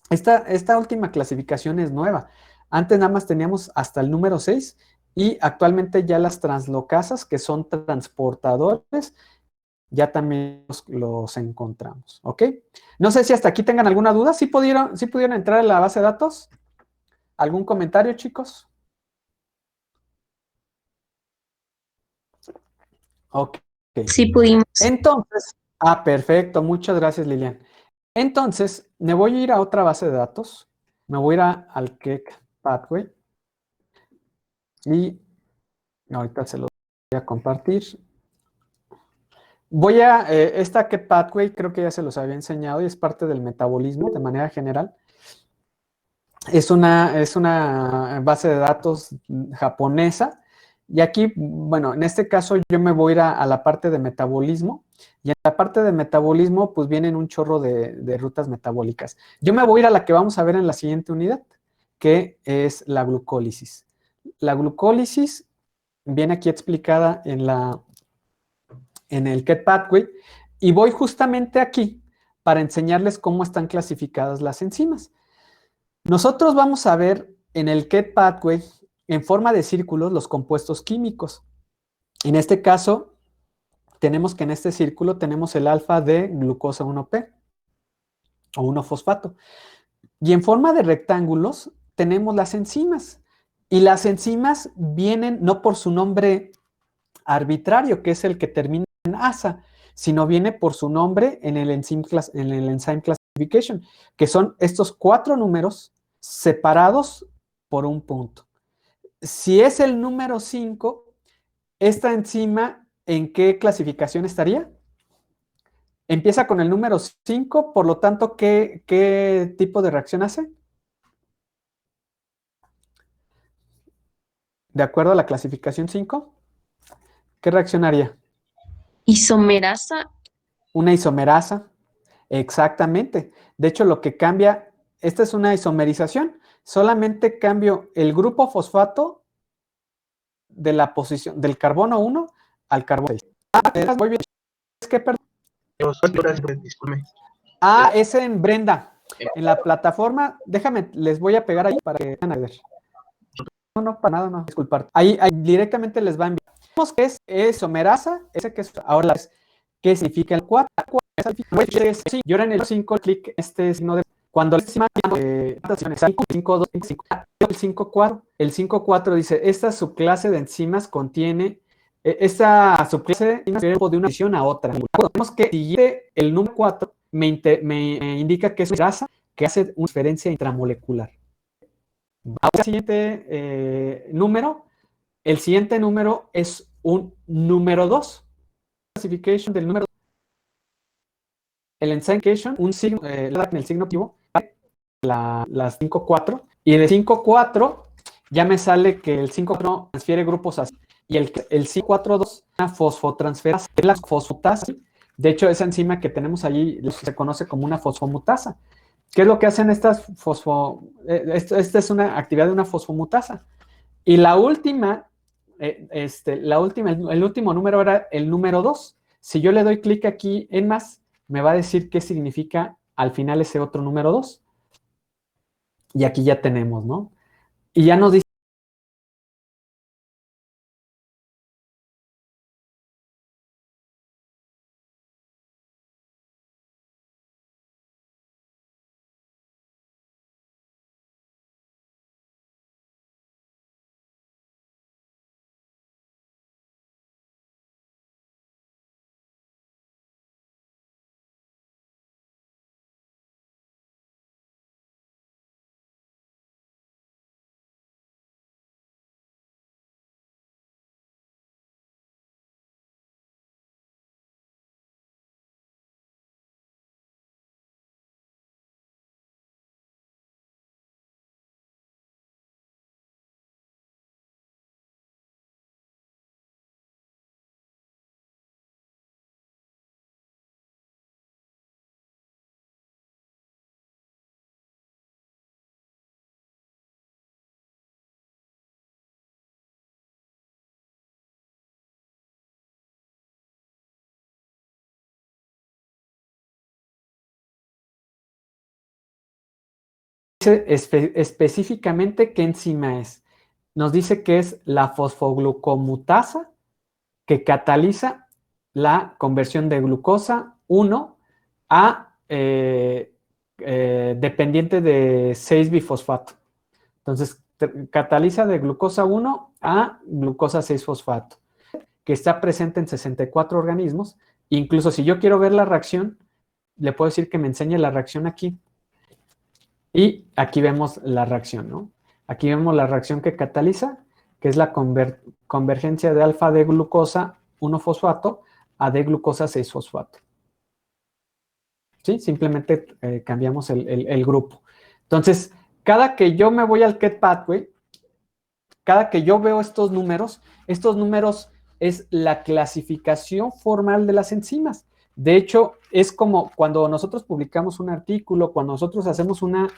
Esta última clasificación es nueva. Antes nada más teníamos hasta el número 6 y actualmente ya las translocasas, que son transportadores, ya también los encontramos, ¿ok? No sé si hasta aquí tengan alguna duda. ¿Sí pudieron entrar en la base de datos? ¿Algún comentario, chicos? Ok. Sí pudimos. Entonces, perfecto. Muchas gracias, Lilian. Entonces, me voy a ir a otra base de datos. Me voy a ir al Cake Pathway. Y ahorita se los voy a compartir. Esta Cake Pathway creo que ya se los había enseñado y es parte del metabolismo de manera general. Es una base de datos japonesa. Y aquí, bueno, en este caso yo me voy a ir a la parte de metabolismo. Y en la parte de metabolismo, pues vienen un chorro de rutas metabólicas. Yo me voy a ir a la que vamos a ver en la siguiente unidad, que es la glucólisis. La glucólisis viene aquí explicada en el Cake Pathway. Y voy justamente aquí para enseñarles cómo están clasificadas las enzimas. Nosotros vamos a ver en el Cake Pathway, en forma de círculos, los compuestos químicos. En este caso, tenemos que en este círculo tenemos el alfa de glucosa 1P o 1-fosfato. Y en forma de rectángulos tenemos las enzimas. Y las enzimas vienen no por su nombre arbitrario, que es el que termina en asa, sino viene por su nombre en el Enzyme Classification, que son estos 4 números separados por un punto. Si es el número 5, esta enzima, ¿en qué clasificación estaría? Empieza con el número 5, por lo tanto, ¿qué tipo de reacción hace? De acuerdo a la clasificación 5, ¿qué reacción haría? Isomerasa. Una isomerasa. Exactamente. De hecho, lo que cambia, esta es una isomerización, solamente cambio el grupo fosfato de la posición del carbono 1 al carbono 6. Muy bien. Es que, perdón. Disculpe. Es en Brenda. En la plataforma, déjame, les voy a pegar ahí para que puedan ver. No, para nada, no, disculpar. Ahí directamente les va a enviar. Vemos que es isomerasa, ese que es ahora ¿qué significa el 4? Sí, yo ahora en el 5 clic este signo de cuando el 5, 2, 5, el 5, 4, el 5, 4 dice, esta subclase de enzimas contiene, esta subclase de enzimas de una adición a otra. Vemos que siguiente el número 4 me indica que es una grasa que hace una diferencia intramolecular. Vamos al siguiente número. El siguiente número es un número 2. Classification del número 2. El enzyme classification, un signo, en el signo activo, las 5-4. Y en el 5-4 ya me sale que el 5-4 transfiere grupos así. Y el 5-4-2 es una fosfotransferasa, es la fosfotasa. De hecho, esa enzima que tenemos allí se conoce como una fosfomutasa. ¿Qué es lo que hacen estas esta es una actividad de una fosfomutasa. Y la última, el último número era el número 2. Si yo le doy clic aquí en más, me va a decir qué significa al final ese otro número 2. Y aquí ya tenemos, ¿no? Y ya nos dice específicamente qué enzima es. Nos dice que es la fosfoglucomutasa que cataliza la conversión de glucosa 1 a dependiente de 6-bifosfato. Entonces, cataliza de glucosa 1 a glucosa 6-fosfato, que está presente en 64 organismos. Incluso si yo quiero ver la reacción, le puedo decir que me enseñe la reacción aquí. Y aquí vemos la reacción, ¿no? Aquí vemos la reacción que cataliza, que es la convergencia de alfa de glucosa 1-fosfato a de glucosa 6-fosfato. ¿Sí? Simplemente cambiamos el grupo. Entonces, cada que yo me voy al Get Pathway, cada que yo veo estos números es la clasificación formal de las enzimas. De hecho, es como cuando nosotros publicamos un artículo, cuando nosotros hacemos una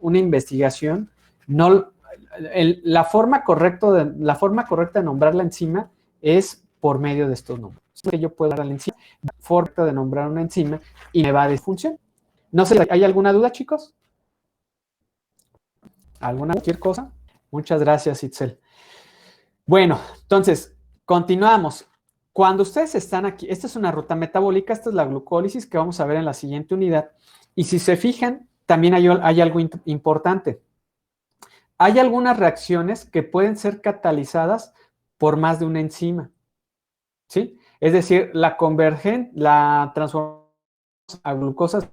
investigación, la forma correcta de nombrar la enzima es por medio de estos números. Que yo puedo dar a la enzima, forma de nombrar una enzima y me va a dar función. No sé, ¿hay alguna duda, chicos? ¿Cualquier cosa? Muchas gracias, Itzel. Bueno, entonces, continuamos. Cuando ustedes están aquí, esta es una ruta metabólica, esta es la glucólisis que vamos a ver en la siguiente unidad. Y si se fijan, también hay algo importante. Hay algunas reacciones que pueden ser catalizadas por más de una enzima, ¿sí? Es decir, la transformación a glucosa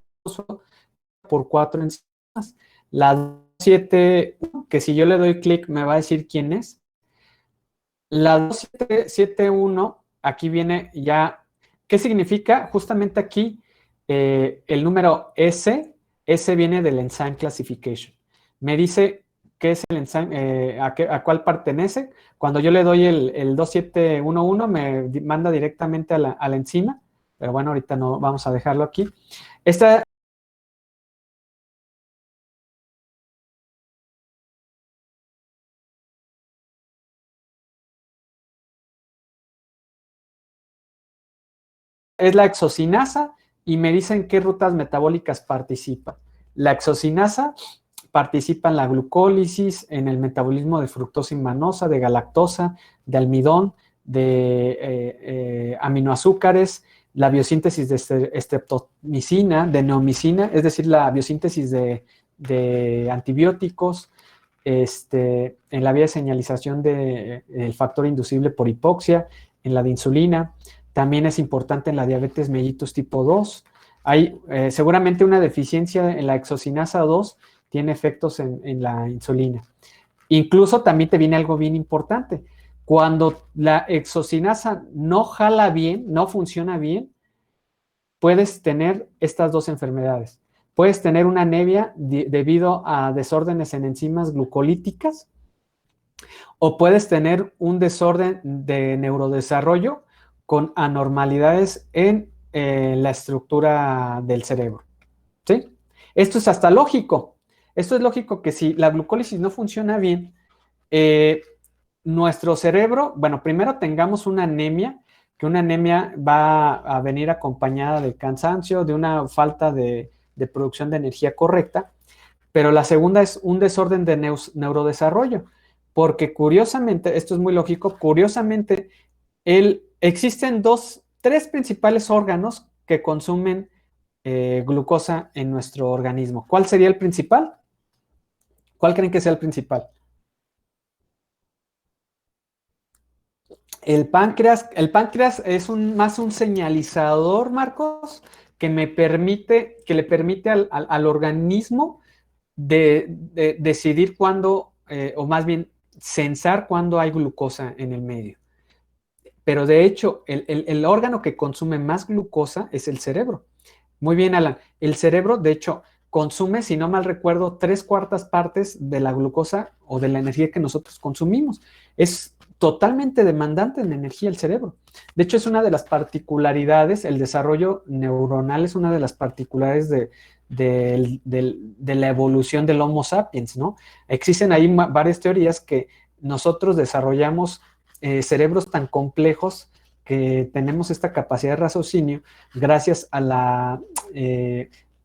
por 4 enzimas. La 7, que si yo le doy clic me va a decir quién es. La 2771, aquí viene ya, ¿qué significa? Justamente aquí el número S viene del Enzyme Classification. Me dice qué es el enzyme, a cuál pertenece. Cuando yo le doy el 2711 me manda directamente a la enzima, pero bueno, ahorita no vamos a dejarlo aquí. Esta es la exocinasa y me dicen qué rutas metabólicas participa. La exocinasa participa en la glucólisis, en el metabolismo de fructosa y manosa, de galactosa, de almidón, de aminoazúcares, la biosíntesis de streptomicina, de neomicina, es decir, la biosíntesis de antibióticos, en la vía de señalización del factor inducible por hipoxia, en la de insulina. También es importante en la diabetes mellitus tipo 2. Hay seguramente una deficiencia en la exocinasa 2 tiene efectos en la insulina. Incluso también te viene algo bien importante. Cuando la exocinasa no jala bien, no funciona bien, puedes tener estas dos enfermedades. Puedes tener una anemia debido a desórdenes en enzimas glucolíticas o puedes tener un desorden de neurodesarrollo con anormalidades en la estructura del cerebro. ¿Sí? Esto es hasta lógico. Esto es lógico que si la glucólisis no funciona bien, nuestro cerebro, bueno, primero tengamos una anemia, que una anemia va a venir acompañada de cansancio, de una falta de producción de energía correcta, pero la segunda es un desorden de neurodesarrollo, porque curiosamente, esto es muy lógico, curiosamente, existen tres principales órganos que consumen glucosa en nuestro organismo. ¿Cuál sería el principal? ¿Cuál creen que sea el principal? El páncreas es más un señalizador, Marcos, que le permite al organismo decidir cuándo, o más bien censar cuándo hay glucosa en el medio. Pero de hecho, el órgano que consume más glucosa es el cerebro. Muy bien, Alan. El cerebro, de hecho, consume, si no mal recuerdo, 3/4 partes de la glucosa o de la energía que nosotros consumimos. Es totalmente demandante en energía el cerebro. De hecho, es una de las particularidades, el desarrollo neuronal es una de las particularidades de la evolución del Homo sapiens, ¿no? Existen ahí varias teorías que nosotros desarrollamos cerebros tan complejos que tenemos esta capacidad de raciocinio gracias a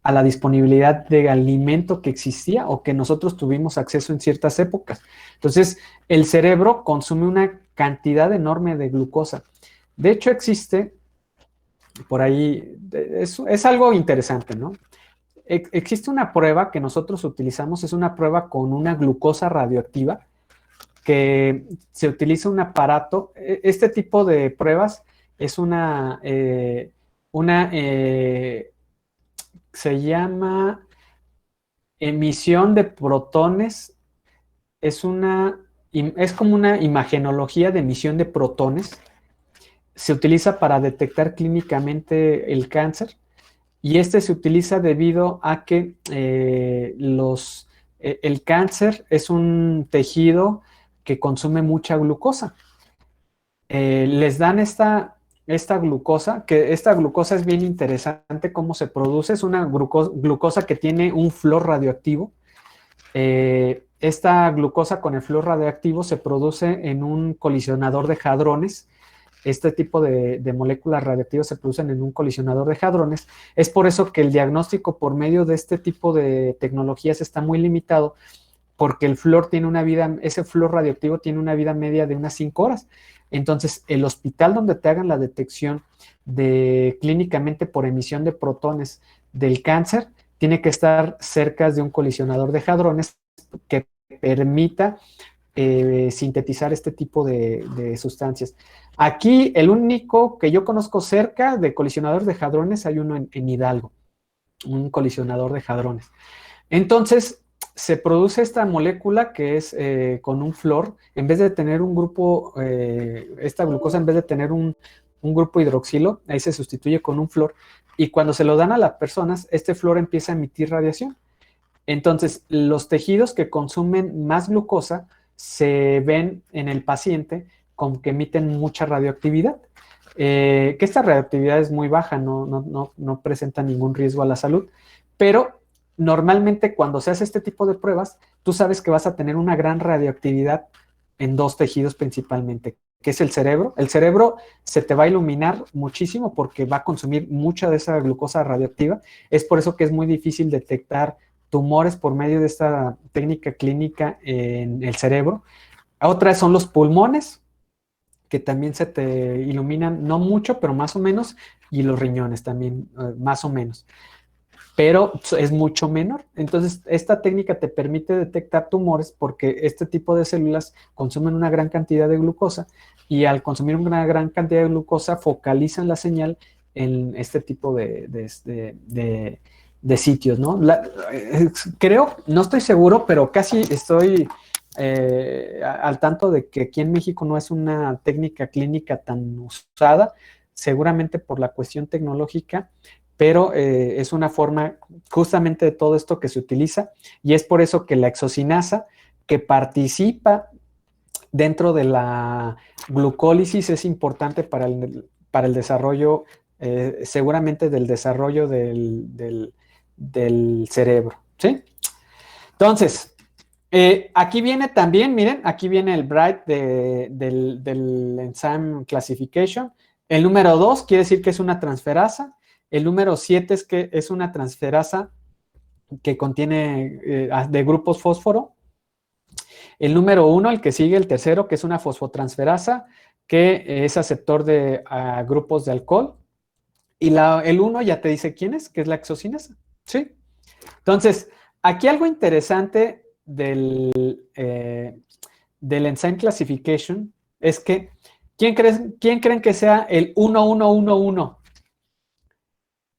a la disponibilidad de alimento que existía o que nosotros tuvimos acceso en ciertas épocas. Entonces, el cerebro consume una cantidad enorme de glucosa. De hecho, existe, por ahí, es algo interesante, ¿no? Existe una prueba que nosotros utilizamos, es una prueba con una glucosa radioactiva, que se utiliza un aparato. Este tipo de pruebas es se llama emisión de protones, es como una imagenología de emisión de protones. Se utiliza para detectar clínicamente el cáncer y este se utiliza debido a que el cáncer es un tejido que consume mucha glucosa. Les dan esta glucosa, que esta glucosa es bien interesante cómo se produce, es una glucosa que tiene un flúor radioactivo. Esta glucosa con el flúor radioactivo se produce en un colisionador de hadrones. Este tipo de moléculas radioactivas se producen en un colisionador de hadrones. Es por eso que el diagnóstico por medio de este tipo de tecnologías está muy limitado, porque el flúor tiene una vida, ese flúor radioactivo tiene una vida media de unas 5 horas. Entonces, el hospital donde te hagan la detección clínicamente por emisión de protones del cáncer, tiene que estar cerca de un colisionador de hadrones que permita sintetizar este tipo de sustancias. Aquí, el único que yo conozco cerca de colisionadores de hadrones, hay uno en Hidalgo, un colisionador de hadrones. Entonces, se produce esta molécula que es con un flúor, en vez de tener un grupo, esta glucosa, en vez de tener un grupo hidroxilo, ahí se sustituye con un flúor, y cuando se lo dan a las personas, este flúor empieza a emitir radiación. Entonces, los tejidos que consumen más glucosa se ven en el paciente como que emiten mucha radioactividad, que esta radioactividad es muy baja, no presenta ningún riesgo a la salud, pero normalmente cuando se hace este tipo de pruebas, tú sabes que vas a tener una gran radioactividad en 2 tejidos principalmente, que es el cerebro. El cerebro se te va a iluminar muchísimo porque va a consumir mucha de esa glucosa radioactiva. Es por eso que es muy difícil detectar tumores por medio de esta técnica clínica en el cerebro. Otra son los pulmones, que también se te iluminan, no mucho, pero más o menos, y los riñones también, más o menos, pero es mucho menor. Entonces, esta técnica te permite detectar tumores porque este tipo de células consumen una gran cantidad de glucosa y al consumir una gran cantidad de glucosa focalizan la señal en este tipo de sitios, ¿no? Creo, no estoy seguro, pero casi estoy al tanto de que aquí en México no es una técnica clínica tan usada, seguramente por la cuestión tecnológica, pero es una forma justamente de todo esto que se utiliza y es por eso que la exocinasa que participa dentro de la glucólisis es importante para el desarrollo, seguramente del desarrollo del cerebro, ¿sí? Entonces, aquí viene también, miren, aquí viene el Bright del Enzyme Classification. El número 2 quiere decir que es una transferasa. El número 7 es que es una transferasa que contiene de grupos fósforo. El número 1, el que sigue, el tercero, que es una fosfotransferasa, que es aceptor de grupos de alcohol. Y el 1 ya te dice quién es, que es la exocinasa. ¿Sí? Entonces, aquí algo interesante del Enzyme Classification es que, ¿quién creen que sea el 1111?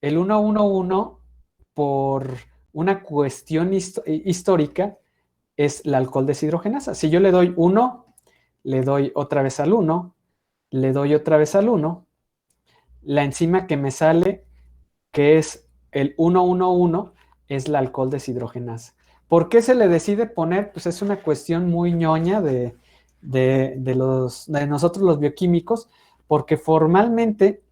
El 111, por una cuestión histórica, es la alcohol deshidrogenasa. Si yo le doy 1, le doy otra vez al 1, le doy otra vez al 1, la enzima que me sale, que es el 111, es la alcohol deshidrogenasa. ¿Por qué se le decide poner? Pues es una cuestión muy ñoña de nosotros los bioquímicos, porque formalmente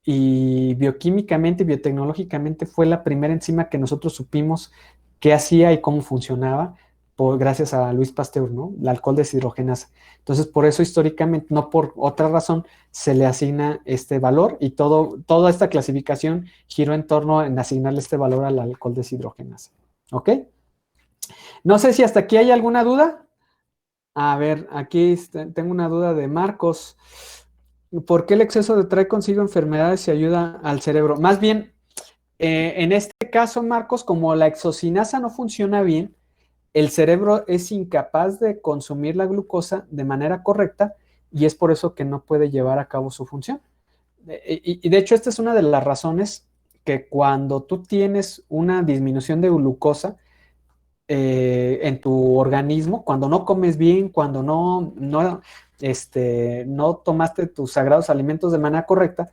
y bioquímicamente y biotecnológicamente fue la primera enzima que nosotros supimos qué hacía y cómo funcionaba, gracias a Luis Pasteur, ¿no? El alcohol deshidrogenasa. Entonces, por eso históricamente, no por otra razón, se le asigna este valor y toda esta clasificación giró en torno en asignarle este valor al alcohol deshidrogenasa. ¿Ok? No sé si hasta aquí hay alguna duda. A ver, aquí tengo una duda de Marcos. ¿Por qué el exceso de trae consigo enfermedades y ayuda al cerebro? Más bien, en este caso, Marcos, como la exocinasa no funciona bien, el cerebro es incapaz de consumir la glucosa de manera correcta y es por eso que no puede llevar a cabo su función. Y de hecho, esta es una de las razones que cuando tú tienes una disminución de glucosa en tu organismo, cuando no comes bien, cuando no tomaste tus sagrados alimentos de manera correcta,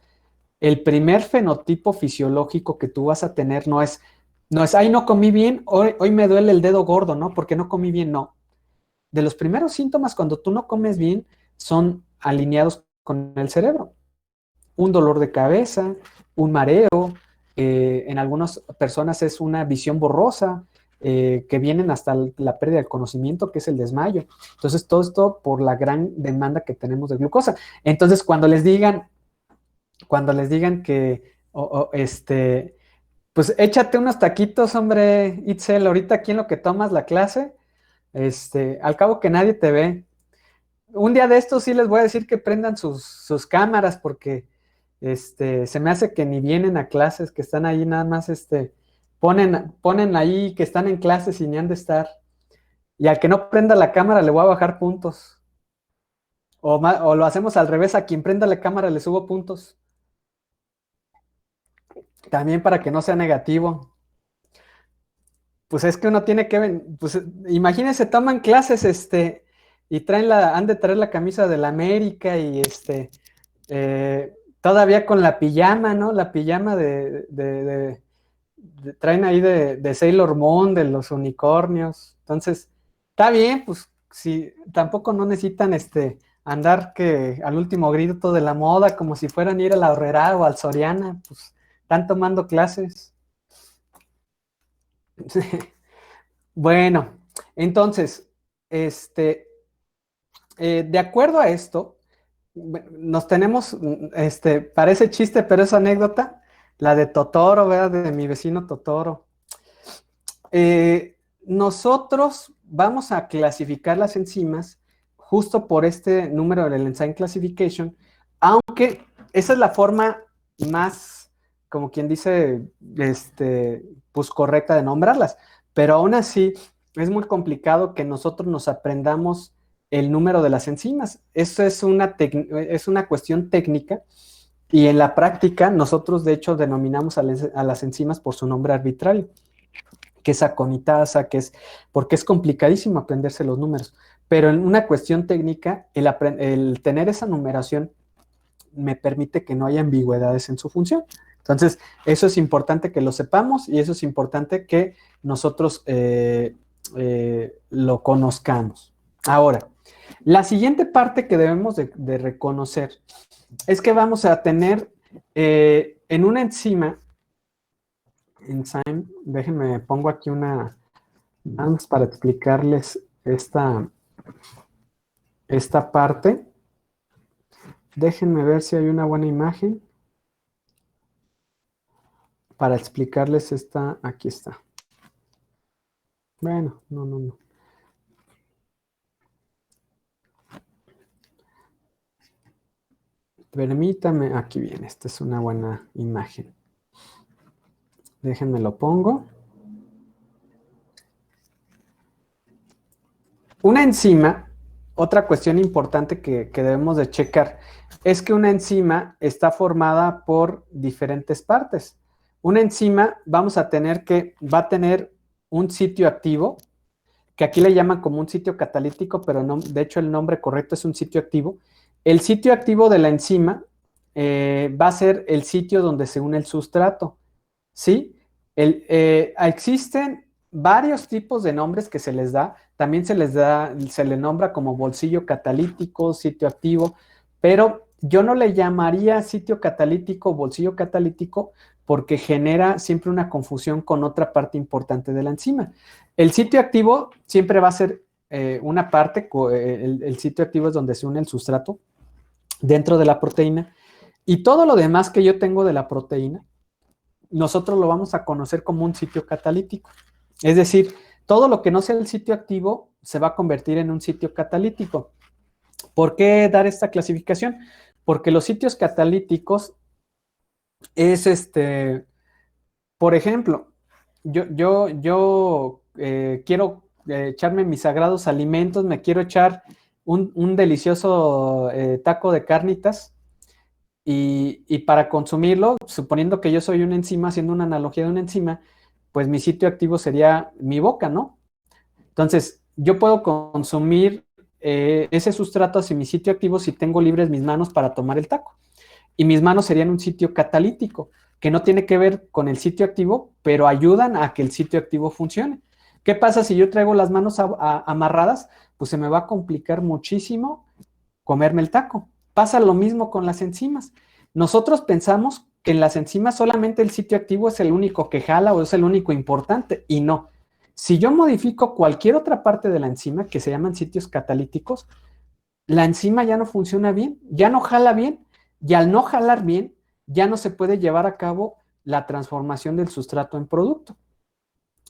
el primer fenotipo fisiológico que tú vas a tener ay, no comí bien, hoy me duele el dedo gordo, ¿no? Porque no comí bien, no. De los primeros síntomas cuando tú no comes bien son alineados con el cerebro. Un dolor de cabeza, un mareo, en algunas personas es una visión borrosa, que vienen hasta la pérdida del conocimiento, que es el desmayo. Entonces, todo esto por la gran demanda que tenemos de glucosa. Entonces, cuando les digan que, pues échate unos taquitos, hombre, Itzel, ahorita aquí en lo que tomas la clase, al cabo que nadie te ve. Un día de estos sí les voy a decir que prendan sus cámaras porque se me hace que ni vienen a clases, que están ahí nada más, ponen ahí que están en clases y ni han de estar. Y al que no prenda la cámara le voy a bajar puntos. O lo hacemos al revés, a quien prenda la cámara le subo puntos. También para que no sea negativo. Pues es que uno tiene que, pues imagínense, toman clases, y han de traer la camisa de la América y todavía con la pijama, ¿no? La pijama traen ahí de Sailor Moon, de los unicornios. Entonces, está bien, pues si tampoco no necesitan andar que al último grito de la moda, como si fueran a ir a la Horrera o al Soriana, pues están tomando clases. Bueno, entonces, de acuerdo a esto, nos tenemos, parece chiste, pero es anécdota, la de Totoro, ¿verdad? De mi vecino Totoro. Nosotros vamos a clasificar las enzimas justo por este número del Enzyme Classification, aunque esa es la forma más, como quien dice, pues correcta de nombrarlas, pero aún así es muy complicado que nosotros nos aprendamos el número de las enzimas. Eso es una cuestión técnica y en la práctica nosotros de hecho denominamos a las enzimas por su nombre arbitrario, que es aconitasa, porque es complicadísimo aprenderse los números. Pero en una cuestión técnica, el tener esa numeración me permite que no haya ambigüedades en su función. Entonces, eso es importante que lo sepamos y eso es importante que nosotros lo conozcamos. Ahora, la siguiente parte que debemos de reconocer es que vamos a tener en una enzima, déjenme, pongo aquí vamos para explicarles esta parte. Déjenme ver si hay una buena imagen para explicarles aquí está. Bueno, no. Permítame, aquí viene, esta es una buena imagen. Déjenme lo pongo. Una enzima, otra cuestión importante que debemos de checar, es que una enzima está formada por diferentes partes. Una enzima va a tener un sitio activo, que aquí le llaman como un sitio catalítico, pero no, de hecho el nombre correcto es un sitio activo. El sitio activo de la enzima va a ser el sitio donde se une el sustrato, ¿sí? Existen varios tipos de nombres que se les da, también se le nombra como bolsillo catalítico, sitio activo, pero yo no le llamaría sitio catalítico o bolsillo catalítico porque genera siempre una confusión con otra parte importante de la enzima. El sitio activo siempre va a ser una parte, el sitio activo es donde se une el sustrato dentro de la proteína, y todo lo demás que yo tengo de la proteína, nosotros lo vamos a conocer como un sitio catalítico. Es decir, todo lo que no sea el sitio activo se va a convertir en un sitio catalítico. ¿Por qué dar esta clasificación? Porque los sitios catalíticos es por ejemplo, yo quiero echarme mis sagrados alimentos, me quiero echar un delicioso taco de carnitas y para consumirlo, suponiendo que yo soy una enzima, haciendo una analogía de una enzima, pues mi sitio activo sería mi boca, ¿no? Entonces, yo puedo consumir ese sustrato hacia mi sitio activo si tengo libres mis manos para tomar el taco. Y mis manos serían un sitio catalítico, que no tiene que ver con el sitio activo, pero ayudan a que el sitio activo funcione. ¿Qué pasa si yo traigo las manos amarradas? Pues se me va a complicar muchísimo comerme el taco. Pasa lo mismo con las enzimas. Nosotros pensamos que en las enzimas solamente el sitio activo es el único que jala o es el único importante, y no. Si yo modifico cualquier otra parte de la enzima, que se llaman sitios catalíticos, la enzima ya no funciona bien, ya no jala bien, y al no jalar bien, ya no se puede llevar a cabo la transformación del sustrato en producto.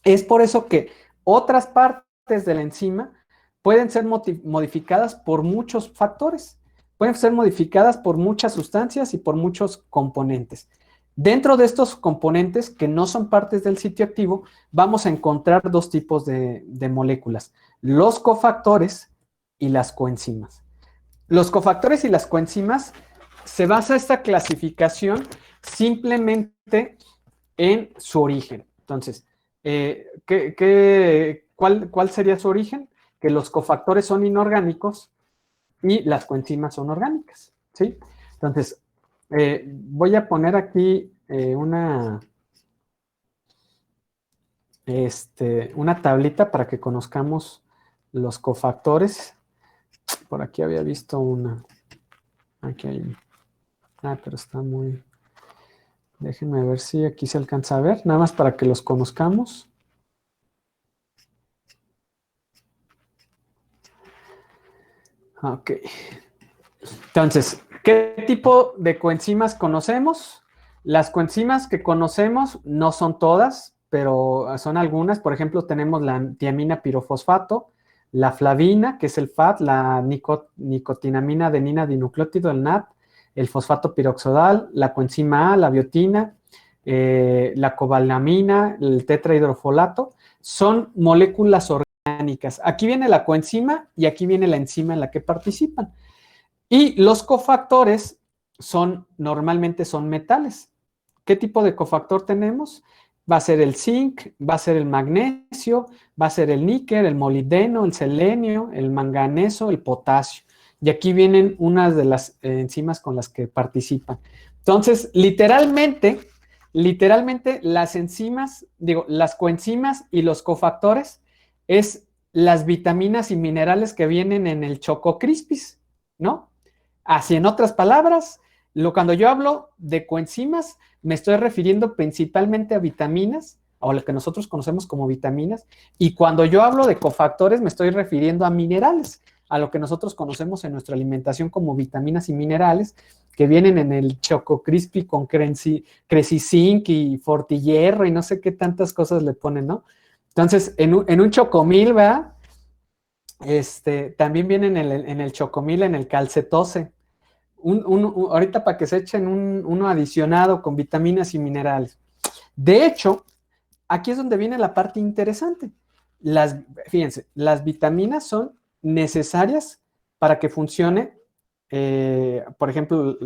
Es por eso que otras partes de la enzima pueden ser modificadas por muchos factores, pueden ser modificadas por muchas sustancias y por muchos componentes. Dentro de estos componentes que no son partes del sitio activo, vamos a encontrar dos tipos de moléculas, los cofactores y las coenzimas. Los cofactores y las coenzimas, se basa esta clasificación simplemente en su origen. Entonces, ¿cuál sería su origen? Que los cofactores son inorgánicos y las coenzimas son orgánicas, ¿sí? Entonces, voy a poner aquí una tablita para que conozcamos los cofactores. Por aquí había visto una. Aquí hay. Pero está muy... Déjenme ver si aquí se alcanza a ver, nada más para que los conozcamos. Ok. Entonces, ¿qué tipo de coenzimas conocemos? Las coenzimas que conocemos no son todas, pero son algunas. Por ejemplo, tenemos la tiamina pirofosfato, la flavina, que es el FAT, la nicotinamina adenina dinucleótido, el NAD, el fosfato piroxidal, la coenzima A, la biotina, la cobalamina, el tetrahidrofolato, son moléculas orgánicas. Aquí viene la coenzima y aquí viene la enzima en la que participan. Y los cofactores normalmente son metales. ¿Qué tipo de cofactor tenemos? Va a ser el zinc, va a ser el magnesio, va a ser el níquel, el molibdeno, el selenio, el manganeso, el potasio. Y aquí vienen unas de las enzimas con las que participan. Entonces, literalmente las enzimas, las coenzimas y los cofactores es las vitaminas y minerales que vienen en el Choco Crispies, ¿no? Así, en otras palabras, cuando yo hablo de coenzimas, me estoy refiriendo principalmente a vitaminas, o lo que nosotros conocemos como vitaminas, y cuando yo hablo de cofactores, me estoy refiriendo a minerales, a lo que nosotros conocemos en nuestra alimentación como vitaminas y minerales, que vienen en el Choco Crispy con Cresizinc y Fortihierro y no sé qué tantas cosas le ponen, ¿no? Entonces, en un Chocomil, ¿verdad? También vienen en el Chocomil, en el Calcetose. Ahorita para que se echen uno adicionado con vitaminas y minerales. De hecho, aquí es donde viene la parte interesante. Fíjense, las vitaminas son necesarias para que funcione, por ejemplo,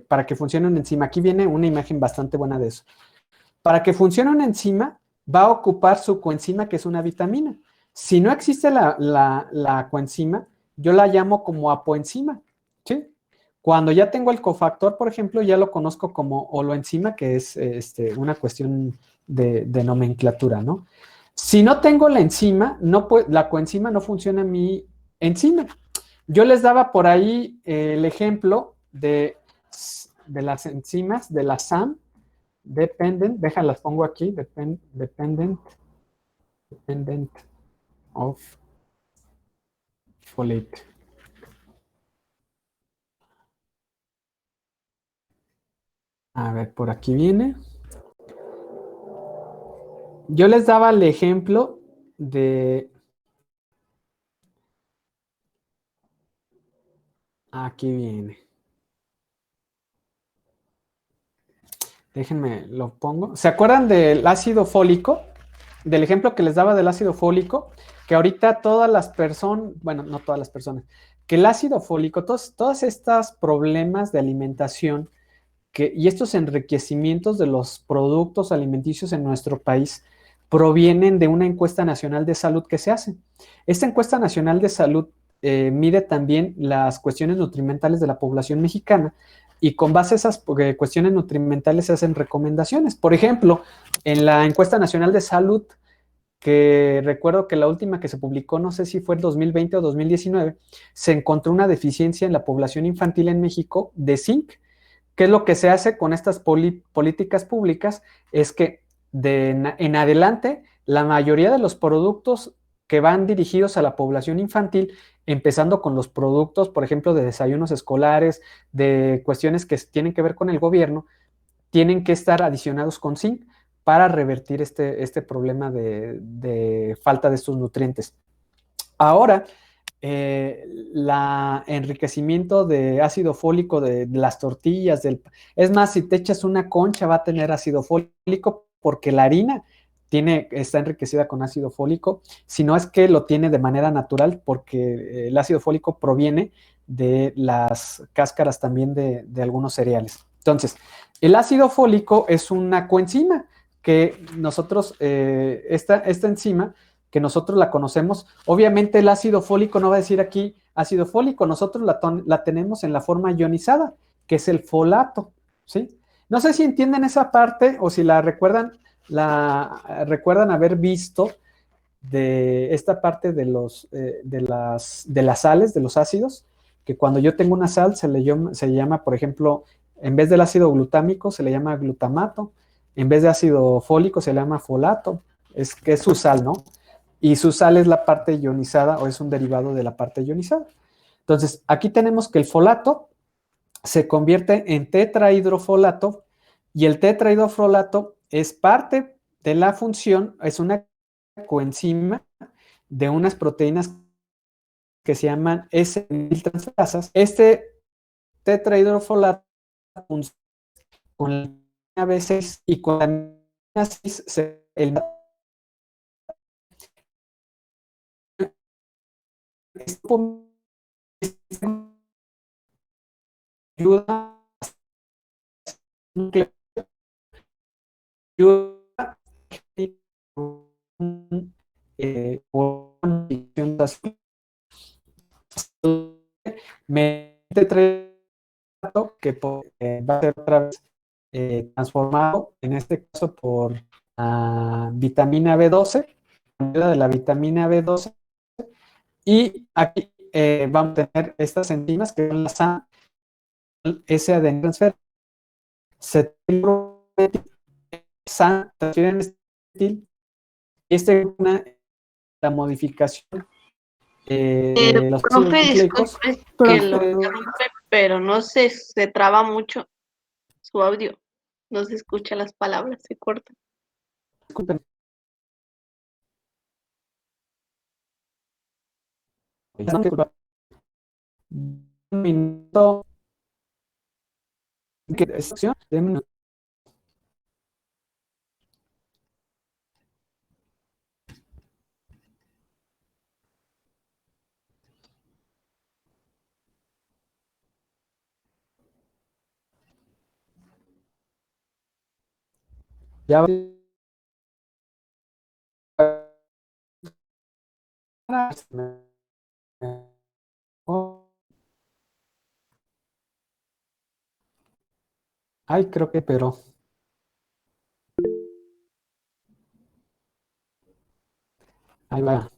para que funcione una enzima. Aquí viene una imagen bastante buena de eso. Para que funcione una enzima, va a ocupar su coenzima, que es una vitamina. Si no existe la coenzima, yo la llamo como apoenzima, ¿sí? Cuando ya tengo el cofactor, por ejemplo, ya lo conozco como holoenzima, que es una cuestión de nomenclatura, ¿no? Si no tengo la enzima, la coenzima no funciona en mi enzima. Yo les daba por ahí el ejemplo de, de las enzimas de la SAM dependen, déjalas pongo aquí, dependent of folate. A ver, por aquí viene. Yo les daba el ejemplo de... Aquí viene. Déjenme, lo pongo. ¿Se acuerdan del ácido fólico? Del ejemplo que les daba del ácido fólico, que ahorita todas las personas, bueno, no todas las personas, que el ácido fólico, todos estos problemas de alimentación y estos enriquecimientos de los productos alimenticios en nuestro país provienen de una encuesta nacional de salud que se hace. Esta encuesta nacional de salud mide también las cuestiones nutrimentales de la población mexicana y con base a esas cuestiones nutrimentales se hacen recomendaciones. Por ejemplo, en la encuesta nacional de salud, que recuerdo que la última que se publicó, no sé si fue en 2020 o 2019, se encontró una deficiencia en la población infantil en México de zinc. ¿Qué es lo que se hace con estas políticas públicas? Es que en adelante la mayoría de los productos que van dirigidos a la población infantil, empezando con los productos, por ejemplo, de desayunos escolares, de cuestiones que tienen que ver con el gobierno, tienen que estar adicionados con zinc para revertir este problema de falta de estos nutrientes. Ahora, el enriquecimiento de ácido fólico de las tortillas, es más, si te echas una concha va a tener ácido fólico porque la harina está enriquecida con ácido fólico, si no es que lo tiene de manera natural porque el ácido fólico proviene de las cáscaras también de algunos cereales. Entonces, el ácido fólico es una coenzima que nosotros, esta enzima, que nosotros la conocemos. Obviamente el ácido fólico no va a decir aquí ácido fólico, nosotros la tenemos en la forma ionizada, que es el folato, ¿sí? No sé si entienden esa parte o si recuerdan haber visto de esta parte de las sales, de los ácidos, que cuando yo tengo una sal se llama, por ejemplo, en vez del ácido glutámico se le llama glutamato, en vez de ácido fólico se le llama folato, que es su sal, ¿no? Y su sal es la parte ionizada o es un derivado de la parte ionizada. Entonces, aquí tenemos que el folato se convierte en tetrahidrofolato y el tetrahidrofolato es parte de la función, es una coenzima de unas proteínas que se llaman S-transferasas. Este tetrahidrofolato con la vitamina B6 y con la vitamina 6 ayuda que va a ser otra vez transformado, en este caso por vitamina B12, ayuda de la vitamina B12, y aquí vamos a tener estas enzimas que son las S-adeninotransferasa, transfieren acetil, y esta es la modificación de los ácidos Profe, nucleicos. disculpe que lo Profe, interrumpe, pero no se traba mucho su audio. No se escucha las palabras, se corta. disculpen. Un minuto. ¿Qué es opción? Ya. Ay, creo que, pero ahí va.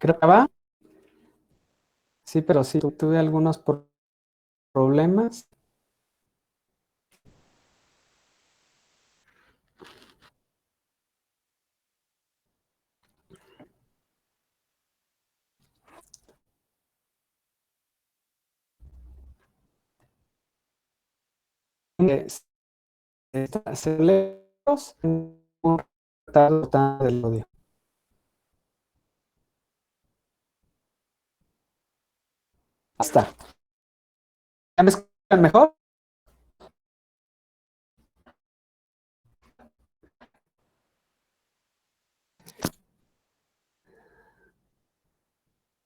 Creo que va. Sí, pero sí, tuve algunos problemas. Aceleros, un retardo del audio. Hasta. ¿Ya me escuchan mejor?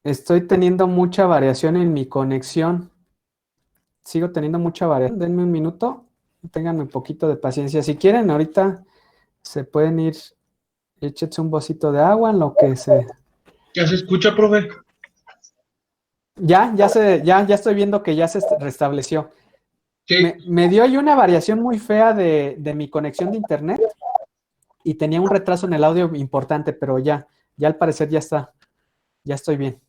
Estoy teniendo mucha variación en mi conexión. Sigo teniendo mucha variación. Denme un minuto. Ténganme un poquito de paciencia. Si quieren, ahorita se pueden ir. Échense un vasito de agua en lo que se. ¿Ya se escucha, profe? Ya estoy viendo que ya se restableció. Sí. Me dio ahí una variación muy fea de mi conexión de internet y tenía un retraso en el audio importante, pero ya al parecer ya estoy bien.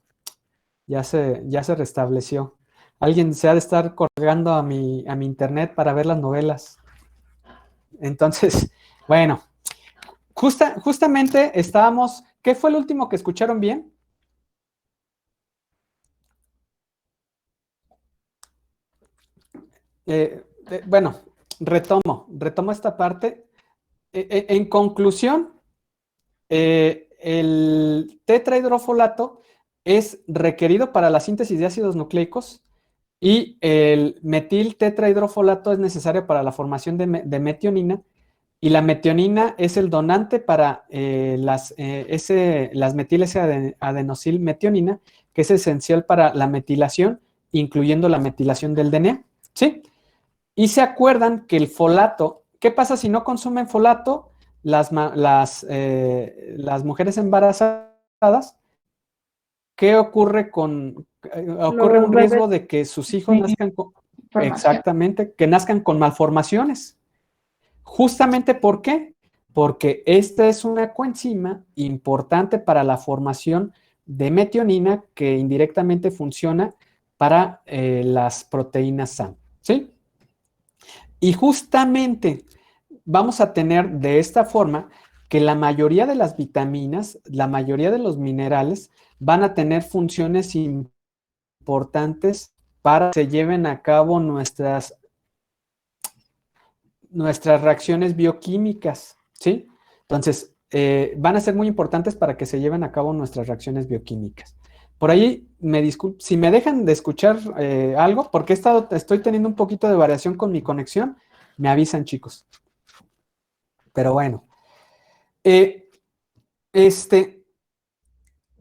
Ya se restableció. Alguien se ha de estar colgando a mi internet para ver las novelas. Entonces, bueno, justamente estábamos. ¿Qué fue el último que escucharon bien? Bueno, retomo esta parte. En conclusión, el tetrahidrofolato es requerido para la síntesis de ácidos nucleicos y el metil tetrahidrofolato es necesario para la formación de metionina, y la metionina es el donante para las metil S-adenosil metionina, que es esencial para la metilación, incluyendo la metilación del DNA. ¿Sí? Y se acuerdan que el folato, ¿qué pasa si no consumen folato? Las mujeres embarazadas, ¿qué ocurre ocurre Los un bebés, riesgo de que sus hijos sí, nazcan con, formación. exactamente, que nazcan con malformaciones? Justamente, ¿por qué? Porque esta es una coenzima importante para la formación de metionina que indirectamente funciona para las proteínas SAM, ¿sí? Y justamente vamos a tener de esta forma que la mayoría de las vitaminas, la mayoría de los minerales van a tener funciones importantes para que se lleven a cabo nuestras reacciones bioquímicas, ¿sí? Entonces, van a ser muy importantes para que se lleven a cabo nuestras reacciones bioquímicas. Por ahí, me disculpo, si me dejan de escuchar algo, porque estoy teniendo un poquito de variación con mi conexión, me avisan, chicos. Pero bueno, eh,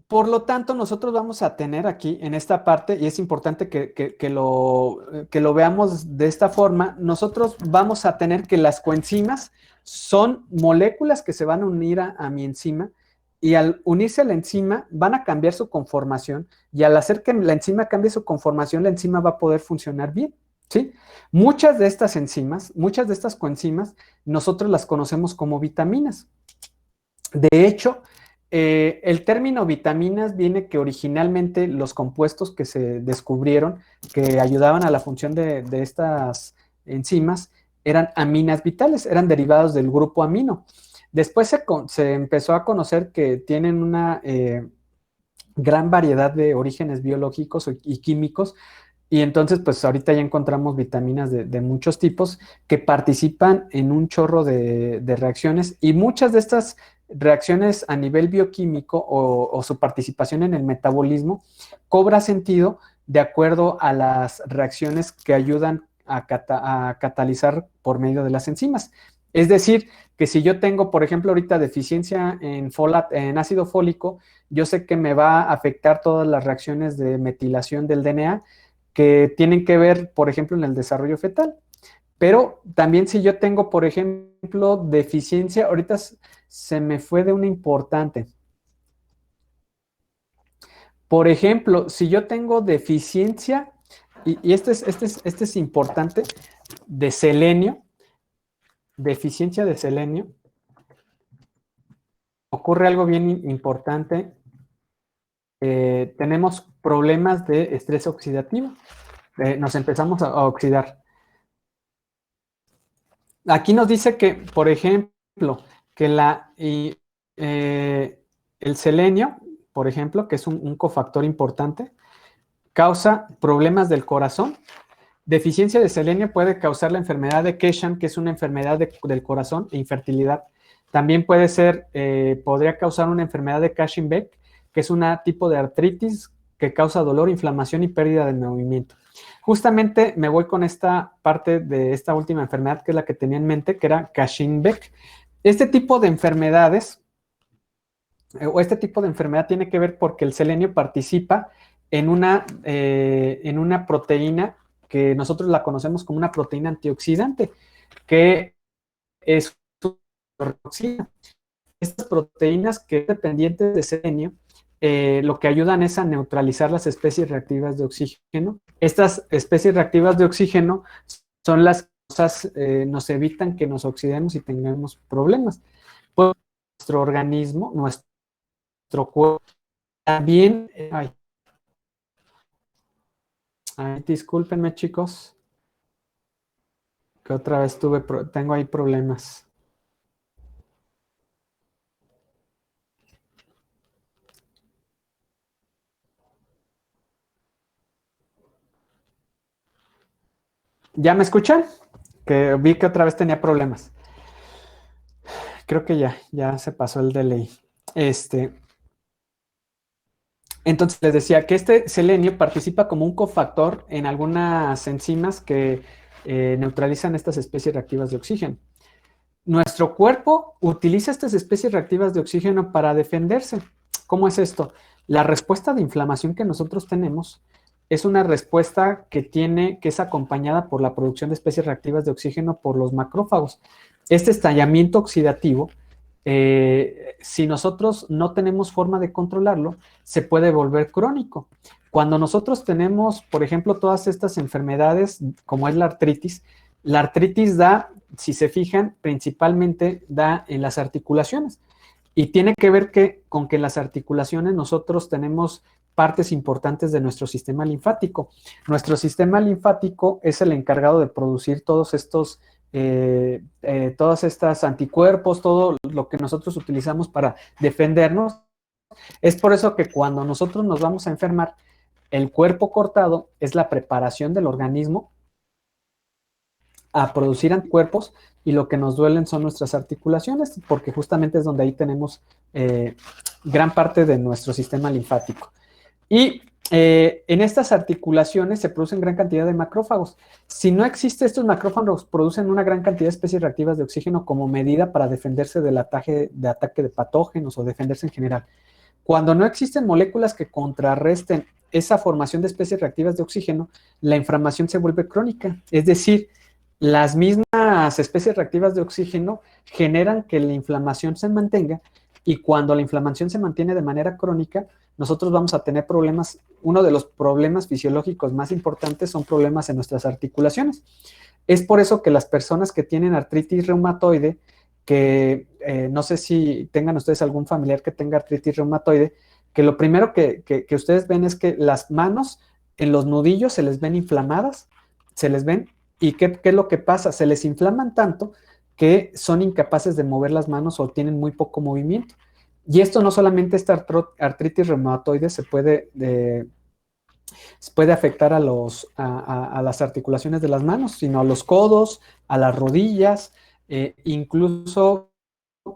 por lo tanto, nosotros vamos a tener aquí en esta parte, y es importante que lo veamos de esta forma, nosotros vamos a tener que las coenzimas son moléculas que se van a unir a mi enzima, y al unirse a la enzima van a cambiar su conformación, y al hacer que la enzima cambie su conformación, la enzima va a poder funcionar bien, ¿sí? Muchas de estas enzimas, muchas de estas coenzimas, nosotros las conocemos como vitaminas. De hecho, el término vitaminas viene que originalmente los compuestos que se descubrieron que ayudaban a la función de estas enzimas eran aminas vitales, eran derivados del grupo amino. Después se empezó a conocer que tienen una gran variedad de orígenes biológicos y químicos, y entonces, pues ahorita ya encontramos vitaminas de muchos tipos que participan en un chorro de reacciones, y muchas de estas reacciones a nivel bioquímico o su participación en el metabolismo cobra sentido de acuerdo a las reacciones que ayudan a catalizar por medio de las enzimas. Es decir, que si yo tengo, por ejemplo, ahorita deficiencia en ácido fólico, yo sé que me va a afectar todas las reacciones de metilación del DNA que tienen que ver, por ejemplo, en el desarrollo fetal. Pero también si yo tengo, por ejemplo, deficiencia, ahorita se me fue de una importante. Por ejemplo, si yo tengo deficiencia, y este es importante, de selenio, deficiencia de selenio, ocurre algo bien importante, tenemos problemas de estrés oxidativo. Nos empezamos a oxidar. Aquí nos dice que, por ejemplo, que el selenio, por ejemplo, que es un cofactor importante, causa problemas del corazón. Deficiencia de selenio puede causar la enfermedad de Keshan, que es una enfermedad del corazón e infertilidad. También podría causar una enfermedad de Cushing-Beck, que es un tipo de artritis que causa dolor, inflamación y pérdida de movimiento. Justamente me voy con esta parte de esta última enfermedad, que es la que tenía en mente, que era Cushing-Beck. Este tipo de enfermedades, o este tipo de enfermedad tiene que ver porque el selenio participa en una proteína que nosotros la conocemos como una proteína antioxidante, que es roxina. Estas proteínas que son dependientes de selenio, lo que ayudan es a neutralizar las especies reactivas de oxígeno. Estas especies reactivas de oxígeno son las cosas nos evitan que nos oxidemos y tengamos problemas. Pues, nuestro organismo, nuestro cuerpo, también... discúlpenme, chicos, que otra vez tengo ahí problemas. ¿Ya me escuchan? Que vi que otra vez tenía problemas. Creo que ya se pasó el delay. Entonces les decía que este selenio participa como un cofactor en algunas enzimas que neutralizan estas especies reactivas de oxígeno. Nuestro cuerpo utiliza estas especies reactivas de oxígeno para defenderse. ¿Cómo es esto? La respuesta de inflamación que nosotros tenemos es una respuesta que es acompañada por la producción de especies reactivas de oxígeno por los macrófagos. Este estallamiento oxidativo, si nosotros no tenemos forma de controlarlo, se puede volver crónico. Cuando nosotros tenemos, por ejemplo, todas estas enfermedades, como es la artritis da, si se fijan, principalmente da en las articulaciones. Y tiene que ver con que en las articulaciones nosotros tenemos partes importantes de nuestro sistema linfático. Nuestro sistema linfático es el encargado de producir todos estos anticuerpos, todo lo que nosotros utilizamos para defendernos. Es por eso que cuando nosotros nos vamos a enfermar, el cuerpo cortado es la preparación del organismo a producir anticuerpos, y lo que nos duelen son nuestras articulaciones, porque justamente es donde ahí tenemos gran parte de nuestro sistema linfático. Y en estas articulaciones se producen gran cantidad de macrófagos. Si no existe, estos macrófagos producen una gran cantidad de especies reactivas de oxígeno como medida para defenderse del ataque de patógenos o defenderse en general. Cuando no existen moléculas que contrarresten esa formación de especies reactivas de oxígeno, la inflamación se vuelve crónica. Es decir, las mismas especies reactivas de oxígeno generan que la inflamación se mantenga, y cuando la inflamación se mantiene de manera crónica, nosotros vamos a tener problemas. Uno de los problemas fisiológicos más importantes son problemas en nuestras articulaciones. Es por eso que las personas que tienen artritis reumatoide, que no sé si tengan ustedes algún familiar que tenga artritis reumatoide, que lo primero que ustedes ven es que las manos en los nudillos se les ven inflamadas, ¿y qué es lo que pasa? Se les inflaman tanto que son incapaces de mover las manos o tienen muy poco movimiento. Y esto no solamente esta artritis reumatoide se puede afectar a las articulaciones de las manos, sino a los codos, a las rodillas, incluso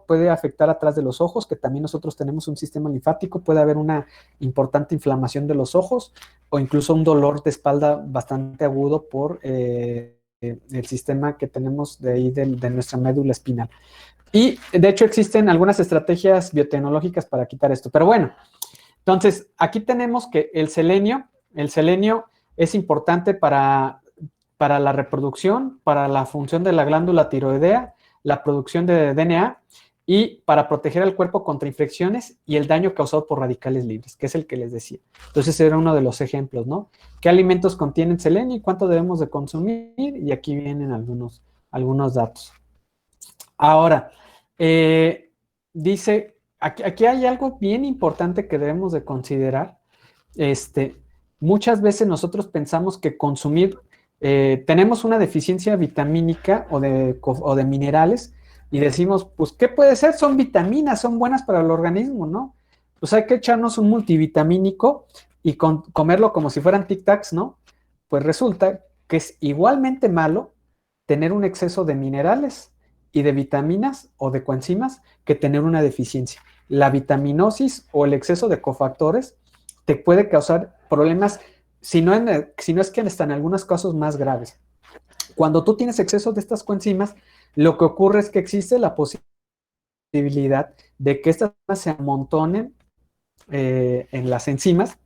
puede afectar atrás de los ojos, que también nosotros tenemos un sistema linfático, puede haber una importante inflamación de los ojos, o incluso un dolor de espalda bastante agudo por el sistema que tenemos de ahí de nuestra médula espinal. Y de hecho existen algunas estrategias biotecnológicas para quitar esto. Pero bueno, entonces aquí tenemos que el selenio es importante para la reproducción, para la función de la glándula tiroidea, la producción de DNA y para proteger al cuerpo contra infecciones y el daño causado por radicales libres, que es el que les decía. Entonces, ese era uno de los ejemplos, ¿no? ¿Qué alimentos contienen selenio y cuánto debemos de consumir? Y aquí vienen algunos datos. Ahora, dice, aquí hay algo bien importante que debemos de considerar, muchas veces nosotros pensamos que consumir, tenemos una deficiencia vitamínica o de minerales y decimos, pues, ¿qué puede ser? Son vitaminas, son buenas para el organismo, ¿no? Pues hay que echarnos un multivitamínico y comerlo como si fueran Tic Tacs, ¿no? Pues resulta que es igualmente malo tener un exceso de minerales y de vitaminas o de coenzimas que tener una deficiencia. La vitaminosis o el exceso de cofactores te puede causar problemas, si no es que hasta en algunos casos más graves. Cuando tú tienes exceso de estas coenzimas, lo que ocurre es que existe la posibilidad de que estas se amontonen en las enzimas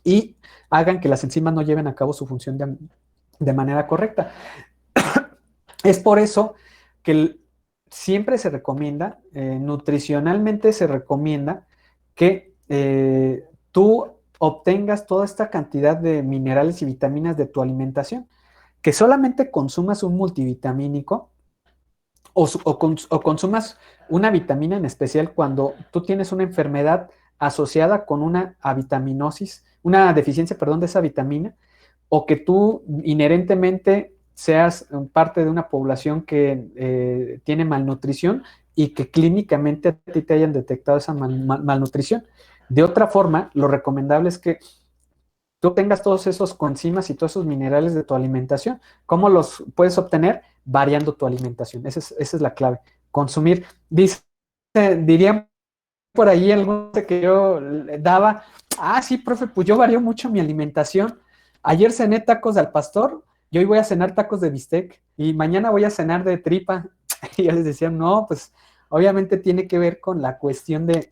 y hagan que las enzimas no lleven a cabo su función de manera correcta. Es por eso que siempre se recomienda, nutricionalmente se recomienda que tú obtengas toda esta cantidad de minerales y vitaminas de tu alimentación, que solamente consumas un multivitamínico o consumas una vitamina en especial cuando tú tienes una enfermedad asociada con una avitaminosis, una deficiencia, perdón, de esa vitamina, o que tú inherentemente seas parte de una población que tiene malnutrición y que clínicamente a ti te hayan detectado esa malnutrición. De otra forma, lo recomendable es que tú tengas todos esos coenzimas y todos esos minerales de tu alimentación. ¿Cómo los puedes obtener? Variando tu alimentación. Esa es la clave. Consumir. Diría por ahí algo que yo daba. Ah, sí, profe, pues yo varío mucho mi alimentación. Ayer cené tacos al pastor, y hoy voy a cenar tacos de bistec y mañana voy a cenar de tripa. Y yo les decía, no, pues obviamente tiene que ver con la cuestión de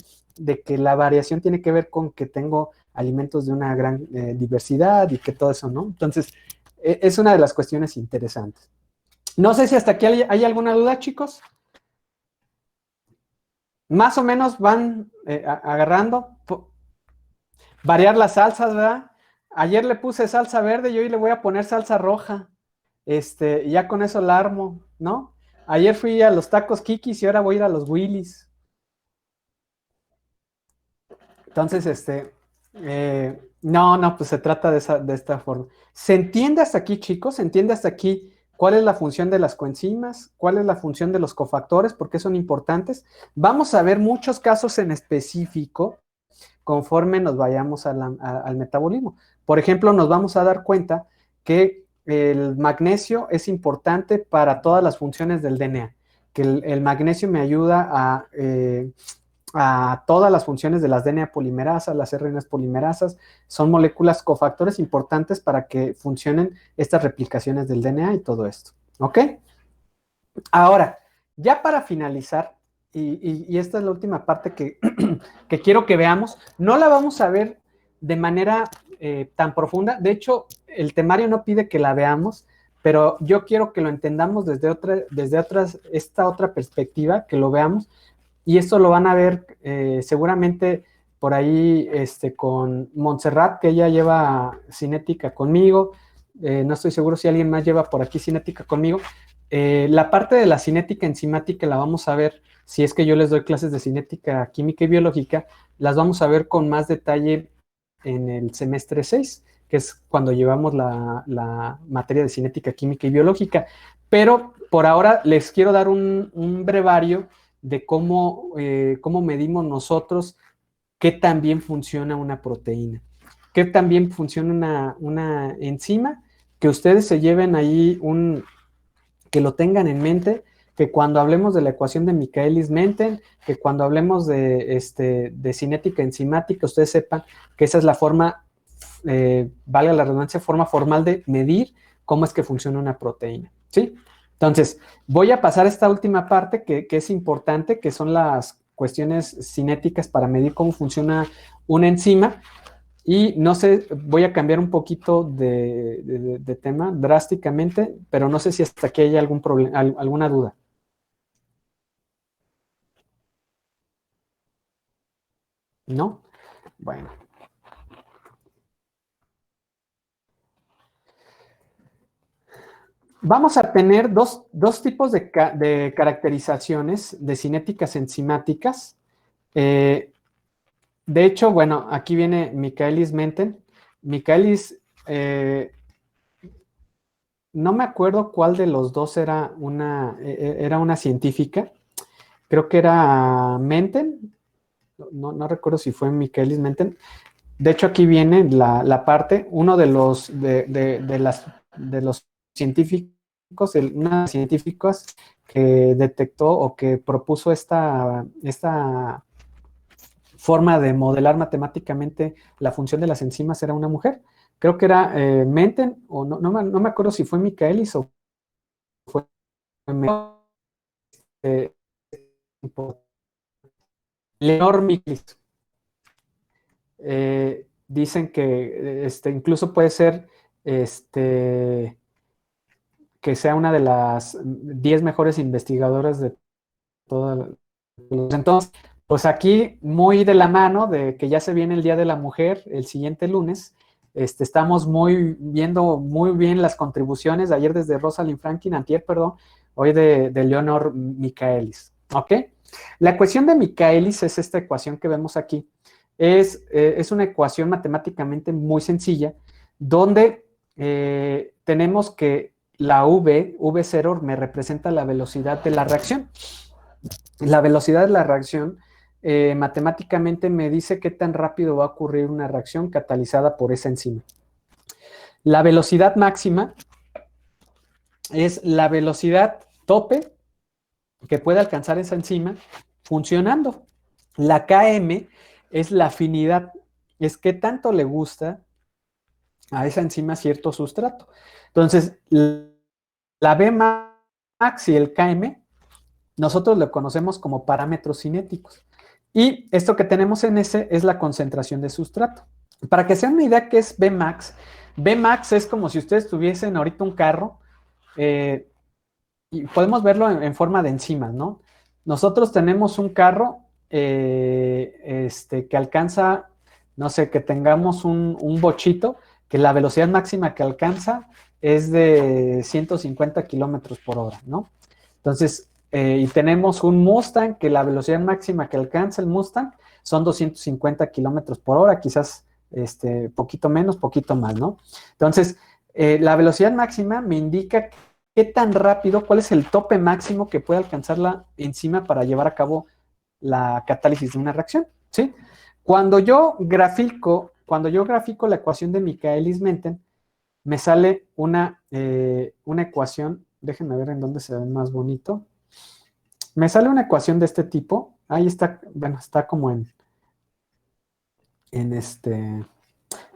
que la variación tiene que ver con que tengo alimentos de una gran diversidad y que todo eso, ¿no? Entonces, es una de las cuestiones interesantes. No sé si hasta aquí hay alguna duda, chicos. Más o menos van agarrando. Variar las salsas, ¿verdad? Ayer le puse salsa verde y hoy le voy a poner salsa roja. Y ya con eso la armo, ¿no? Ayer fui a los tacos Kikis y ahora voy a ir a los Willys. Entonces, no, pues se trata de esta forma. ¿Se entiende hasta aquí, chicos? ¿Se entiende hasta aquí cuál es la función de las coenzimas? ¿Cuál es la función de los cofactores? ¿Por qué son importantes? Vamos a ver muchos casos en específico conforme nos vayamos al metabolismo. Por ejemplo, nos vamos a dar cuenta que el magnesio es importante para todas las funciones del DNA, que el magnesio me ayuda a todas las funciones de las DNA polimerasas, las RNAs polimerasas, son moléculas cofactores importantes para que funcionen estas replicaciones del DNA y todo esto, ¿ok? Ahora, ya para finalizar, y esta es la última parte que, que quiero que veamos, no la vamos a ver de manera tan profunda, de hecho, el temario no pide que la veamos, pero yo quiero que lo entendamos esta otra perspectiva, que lo veamos, y esto lo van a ver seguramente por ahí con Montserrat, que ella lleva cinética conmigo, no estoy seguro si alguien más lleva por aquí cinética conmigo. La parte de la cinética enzimática la vamos a ver, si es que yo les doy clases de cinética química y biológica, las vamos a ver con más detalle en el semestre 6, que es cuando llevamos la materia de cinética química y biológica. Pero por ahora les quiero dar un brevario de cómo medimos nosotros qué tan bien funciona una proteína, qué tan bien funciona una enzima, que ustedes se lleven ahí que lo tengan en mente, que cuando hablemos de la ecuación de Michaelis-Menten, que cuando hablemos de cinética enzimática, ustedes sepan que esa es la forma, valga la redundancia, forma formal de medir cómo es que funciona una proteína, ¿sí? Entonces, voy a pasar a esta última parte que es importante, que son las cuestiones cinéticas para medir cómo funciona una enzima. Y no sé, voy a cambiar un poquito de tema drásticamente, pero no sé si hasta aquí hay algún problema, alguna duda. ¿No? Bueno. Vamos a tener dos tipos de caracterizaciones de cinéticas enzimáticas. De hecho, bueno, aquí viene Michaelis Menten. Michaelis, no me acuerdo cuál de los dos era una científica. Creo que era Menten. No recuerdo si fue Michaelis Menten. De hecho, aquí viene la parte, uno de los científicos, una de las científicas que detectó o que propuso esta forma de modelar matemáticamente la función de las enzimas era una mujer. Creo que era Menten, o no me acuerdo si fue Michaelis o fue eh, Leonor Michaelis. Dicen que incluso puede ser que sea una de las 10 mejores investigadoras de toda. Entonces, pues aquí muy de la mano de que ya se viene el Día de la Mujer el siguiente lunes, estamos viendo muy bien las contribuciones de ayer desde Rosalind Franklin, antier, perdón, hoy de Leonor Michaelis, ¿ok? La ecuación de Michaelis es esta ecuación que vemos aquí. Es una ecuación matemáticamente muy sencilla, donde tenemos que la V0 me representa la velocidad de la reacción. La velocidad de la reacción matemáticamente me dice qué tan rápido va a ocurrir una reacción catalizada por esa enzima. La velocidad máxima es la velocidad tope que puede alcanzar esa enzima funcionando. La Km es la afinidad, es qué tanto le gusta a esa enzima cierto sustrato. Entonces, la Vmax y el Km nosotros lo conocemos como parámetros cinéticos. Y esto que tenemos en S es la concentración de sustrato. Para que se den una idea qué es Vmax, Vmax es como si ustedes tuviesen ahorita un carro y podemos verlo en forma de enzimas, ¿no? Nosotros tenemos un carro que alcanza, no sé, que tengamos un bochito, que la velocidad máxima que alcanza es de 150 kilómetros por hora, ¿no? Entonces, y tenemos un Mustang que la velocidad máxima que alcanza el Mustang son 250 kilómetros por hora, quizás poquito menos, poquito más, ¿no? Entonces, la velocidad máxima me indica qué tan rápido, cuál es el tope máximo que puede alcanzar la enzima para llevar a cabo la catálisis de una reacción, ¿sí? Cuando yo grafico la ecuación de Michaelis-Menten, me sale una ecuación, déjenme ver en dónde se ve más bonito. Me sale una ecuación de este tipo. Ahí está, bueno, está como en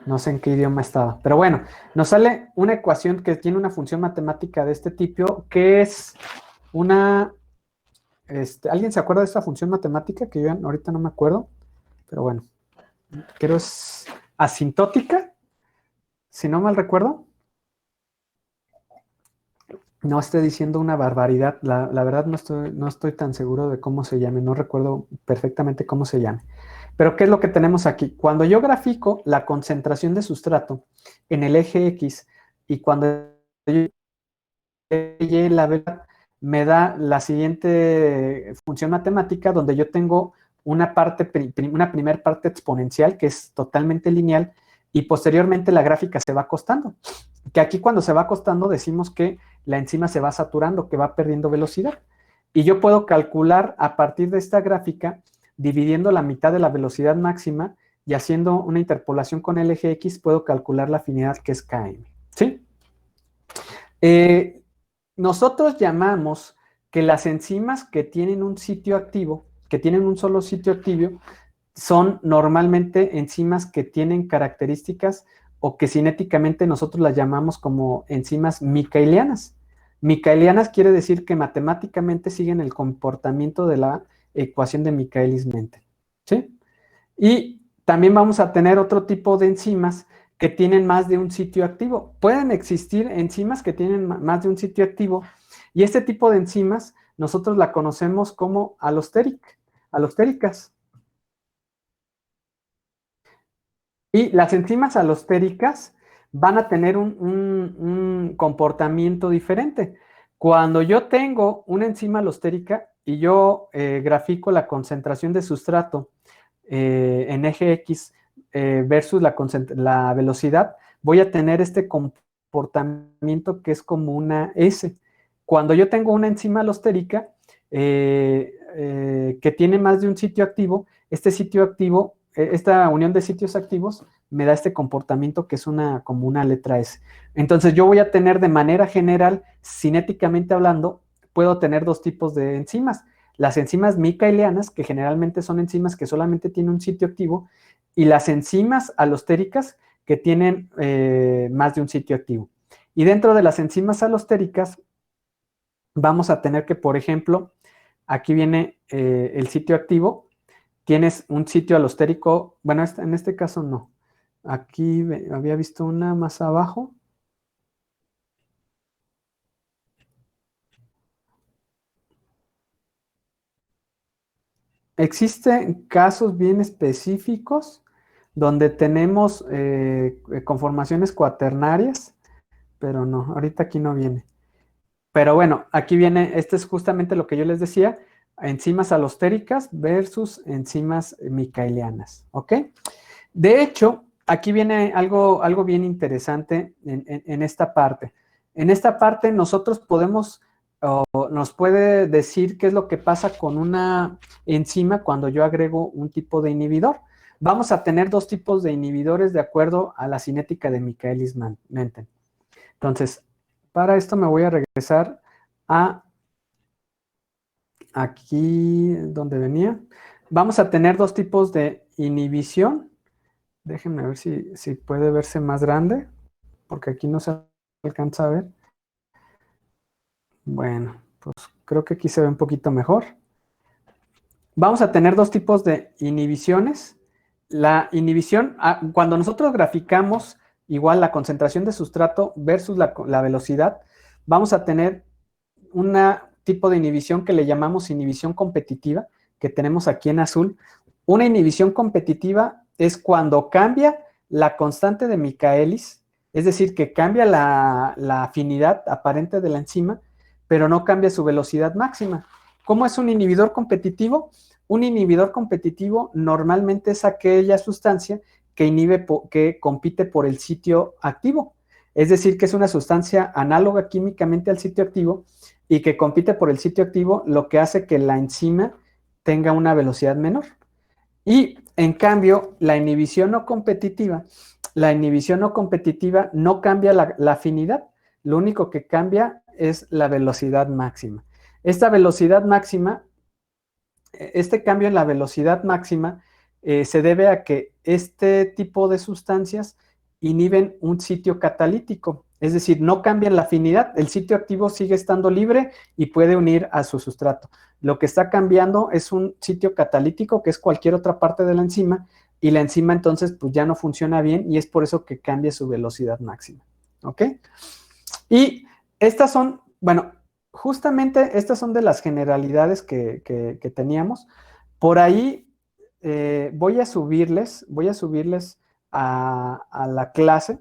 no sé en qué idioma estaba. Pero bueno, nos sale una ecuación que tiene una función matemática de este tipo, que es una, ¿alguien se acuerda de esta función matemática? Que yo ahorita no me acuerdo, pero bueno, creo es asintótica, si no mal recuerdo. No estoy diciendo una barbaridad, la verdad no estoy tan seguro de cómo se llame, no recuerdo perfectamente cómo se llame. Pero ¿qué es lo que tenemos aquí? Cuando yo grafico la concentración de sustrato en el eje X y cuando yo Y la verdad me da la siguiente función matemática donde yo tengo una primer parte exponencial que es totalmente lineal y posteriormente la gráfica se va acostando. Que aquí cuando se va acostando decimos que la enzima se va saturando, que va perdiendo velocidad. Y yo puedo calcular a partir de esta gráfica, dividiendo la mitad de la velocidad máxima y haciendo una interpolación con el eje X, puedo calcular la afinidad que es Km. ¿Sí? Nosotros llamamos que las enzimas que tienen un sitio activo, que tienen un solo sitio activo, son normalmente enzimas que tienen características o que cinéticamente nosotros las llamamos como enzimas micaelianas. Micaelianas quiere decir que matemáticamente siguen el comportamiento de la ecuación de Michaelis-Menten, ¿sí? Y también vamos a tener otro tipo de enzimas que tienen más de un sitio activo. Pueden existir enzimas que tienen más de un sitio activo y este tipo de enzimas nosotros la conocemos como alostéricas. Y las enzimas alostéricas van a tener un comportamiento diferente. Cuando yo tengo una enzima alostérica y yo grafico la concentración de sustrato en eje X versus la velocidad, voy a tener este comportamiento que es como una S. Cuando yo tengo una enzima alostérica que tiene más de un sitio activo, este sitio activo, esta unión de sitios activos me da este comportamiento que es como una letra S. Entonces yo voy a tener de manera general, cinéticamente hablando, puedo tener dos tipos de enzimas. Las enzimas micaelianas, que generalmente son enzimas que solamente tienen un sitio activo, y las enzimas alostéricas, que tienen más de un sitio activo. Y dentro de las enzimas alostéricas, vamos a tener que, por ejemplo, aquí viene el sitio activo, tienes un sitio alostérico, bueno, en este caso no. Aquí había visto una más abajo. Existen casos bien específicos donde tenemos conformaciones cuaternarias, pero no, ahorita aquí no viene. Pero bueno, aquí viene, este es justamente lo que yo les decía, enzimas alostéricas versus enzimas micaelianas, ¿ok? De hecho, aquí viene algo bien interesante en esta parte. En esta parte nosotros podemos, o nos puede decir qué es lo que pasa con una enzima cuando yo agrego un tipo de inhibidor. Vamos a tener dos tipos de inhibidores de acuerdo a la cinética de Michaelis-Menten. Entonces, para esto me voy a regresar a aquí donde venía. Vamos a tener dos tipos de inhibición. Déjenme ver si puede verse más grande, porque aquí no se alcanza a ver. Bueno, pues creo que aquí se ve un poquito mejor. Vamos a tener dos tipos de inhibiciones. La inhibición, cuando nosotros graficamos igual la concentración de sustrato versus la velocidad, vamos a tener un tipo de inhibición que le llamamos inhibición competitiva, que tenemos aquí en azul. Una inhibición competitiva es cuando cambia la constante de Michaelis, es decir, que cambia la afinidad aparente de la enzima, pero no cambia su velocidad máxima. ¿Cómo es un inhibidor competitivo? Un inhibidor competitivo normalmente es aquella sustancia que compite por el sitio activo, es decir, que es una sustancia análoga químicamente al sitio activo y que compite por el sitio activo, lo que hace que la enzima tenga una velocidad menor. Y en cambio, la inhibición no competitiva no cambia la afinidad, lo único que cambia es la velocidad máxima. Esta velocidad máxima, este cambio en la velocidad máxima se debe a que este tipo de sustancias inhiben un sitio catalítico, es decir, no cambian la afinidad, el sitio activo sigue estando libre y puede unir a su sustrato. Lo que está cambiando es un sitio catalítico, que es cualquier otra parte de la enzima, y la enzima entonces pues ya no funciona bien y es por eso que cambia su velocidad máxima, ¿ok? Y estas son, bueno, justamente estas son de las generalidades que teníamos. Por ahí voy a subirles a la clase.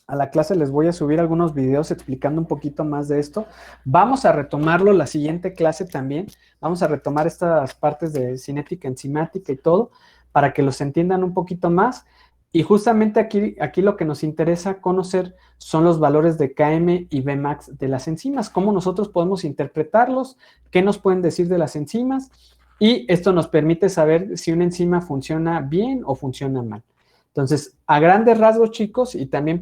A la clase les voy a subir algunos videos explicando un poquito más de esto. Vamos a retomarlo la siguiente clase también. Vamos a retomar estas partes de cinética enzimática y todo para que los entiendan un poquito más. Y justamente aquí lo que nos interesa conocer son los valores de Km y Vmax de las enzimas, cómo nosotros podemos interpretarlos, qué nos pueden decir de las enzimas, y esto nos permite saber si una enzima funciona bien o funciona mal. Entonces, a grandes rasgos, chicos, y también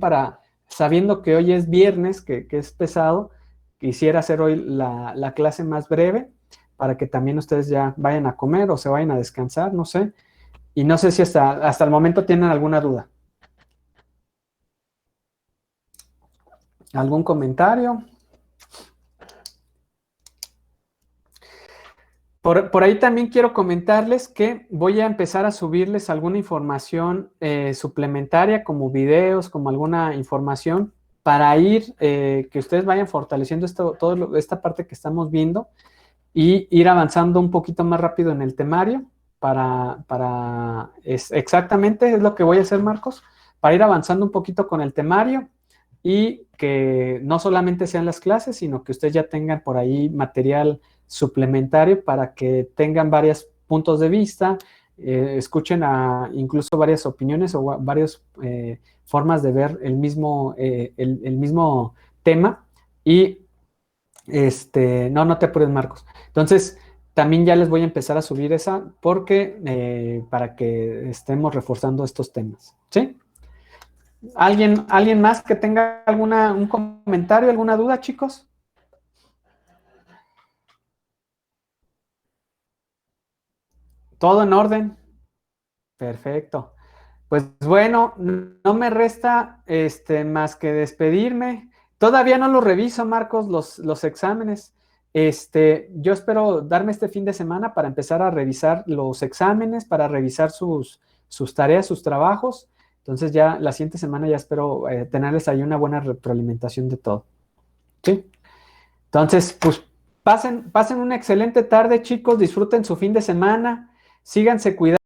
sabiendo que hoy es viernes, que es pesado, quisiera hacer hoy la clase más breve para que también ustedes ya vayan a comer o se vayan a descansar, no sé. Y no sé si hasta el momento tienen alguna duda. ¿Algún comentario? Por ahí también quiero comentarles que voy a empezar a subirles alguna información suplementaria, como videos, como alguna información, para que ustedes vayan fortaleciendo toda esta parte que estamos viendo y ir avanzando un poquito más rápido en el temario. Exactamente es lo que voy a hacer, Marcos, para ir avanzando un poquito con el temario y que no solamente sean las clases, sino que ustedes ya tengan por ahí material suplementario para que tengan varios puntos de vista escuchen incluso varias opiniones o varias formas de ver el mismo tema. Y no te apures, Marcos. Entonces, también ya les voy a empezar a subir esa porque para que estemos reforzando estos temas. ¿Sí? ¿Alguien más que tenga un comentario, alguna duda, chicos? ¿Todo en orden? Perfecto. Pues bueno, no me resta más que despedirme. Todavía no los reviso, Marcos, los exámenes. Yo espero darme este fin de semana para empezar a revisar los exámenes, para revisar sus tareas, sus trabajos. Entonces ya la siguiente semana ya espero tenerles ahí una buena retroalimentación de todo. ¿Sí? Entonces, pues pasen una excelente tarde, chicos. Disfruten su fin de semana. Síganse cuidando.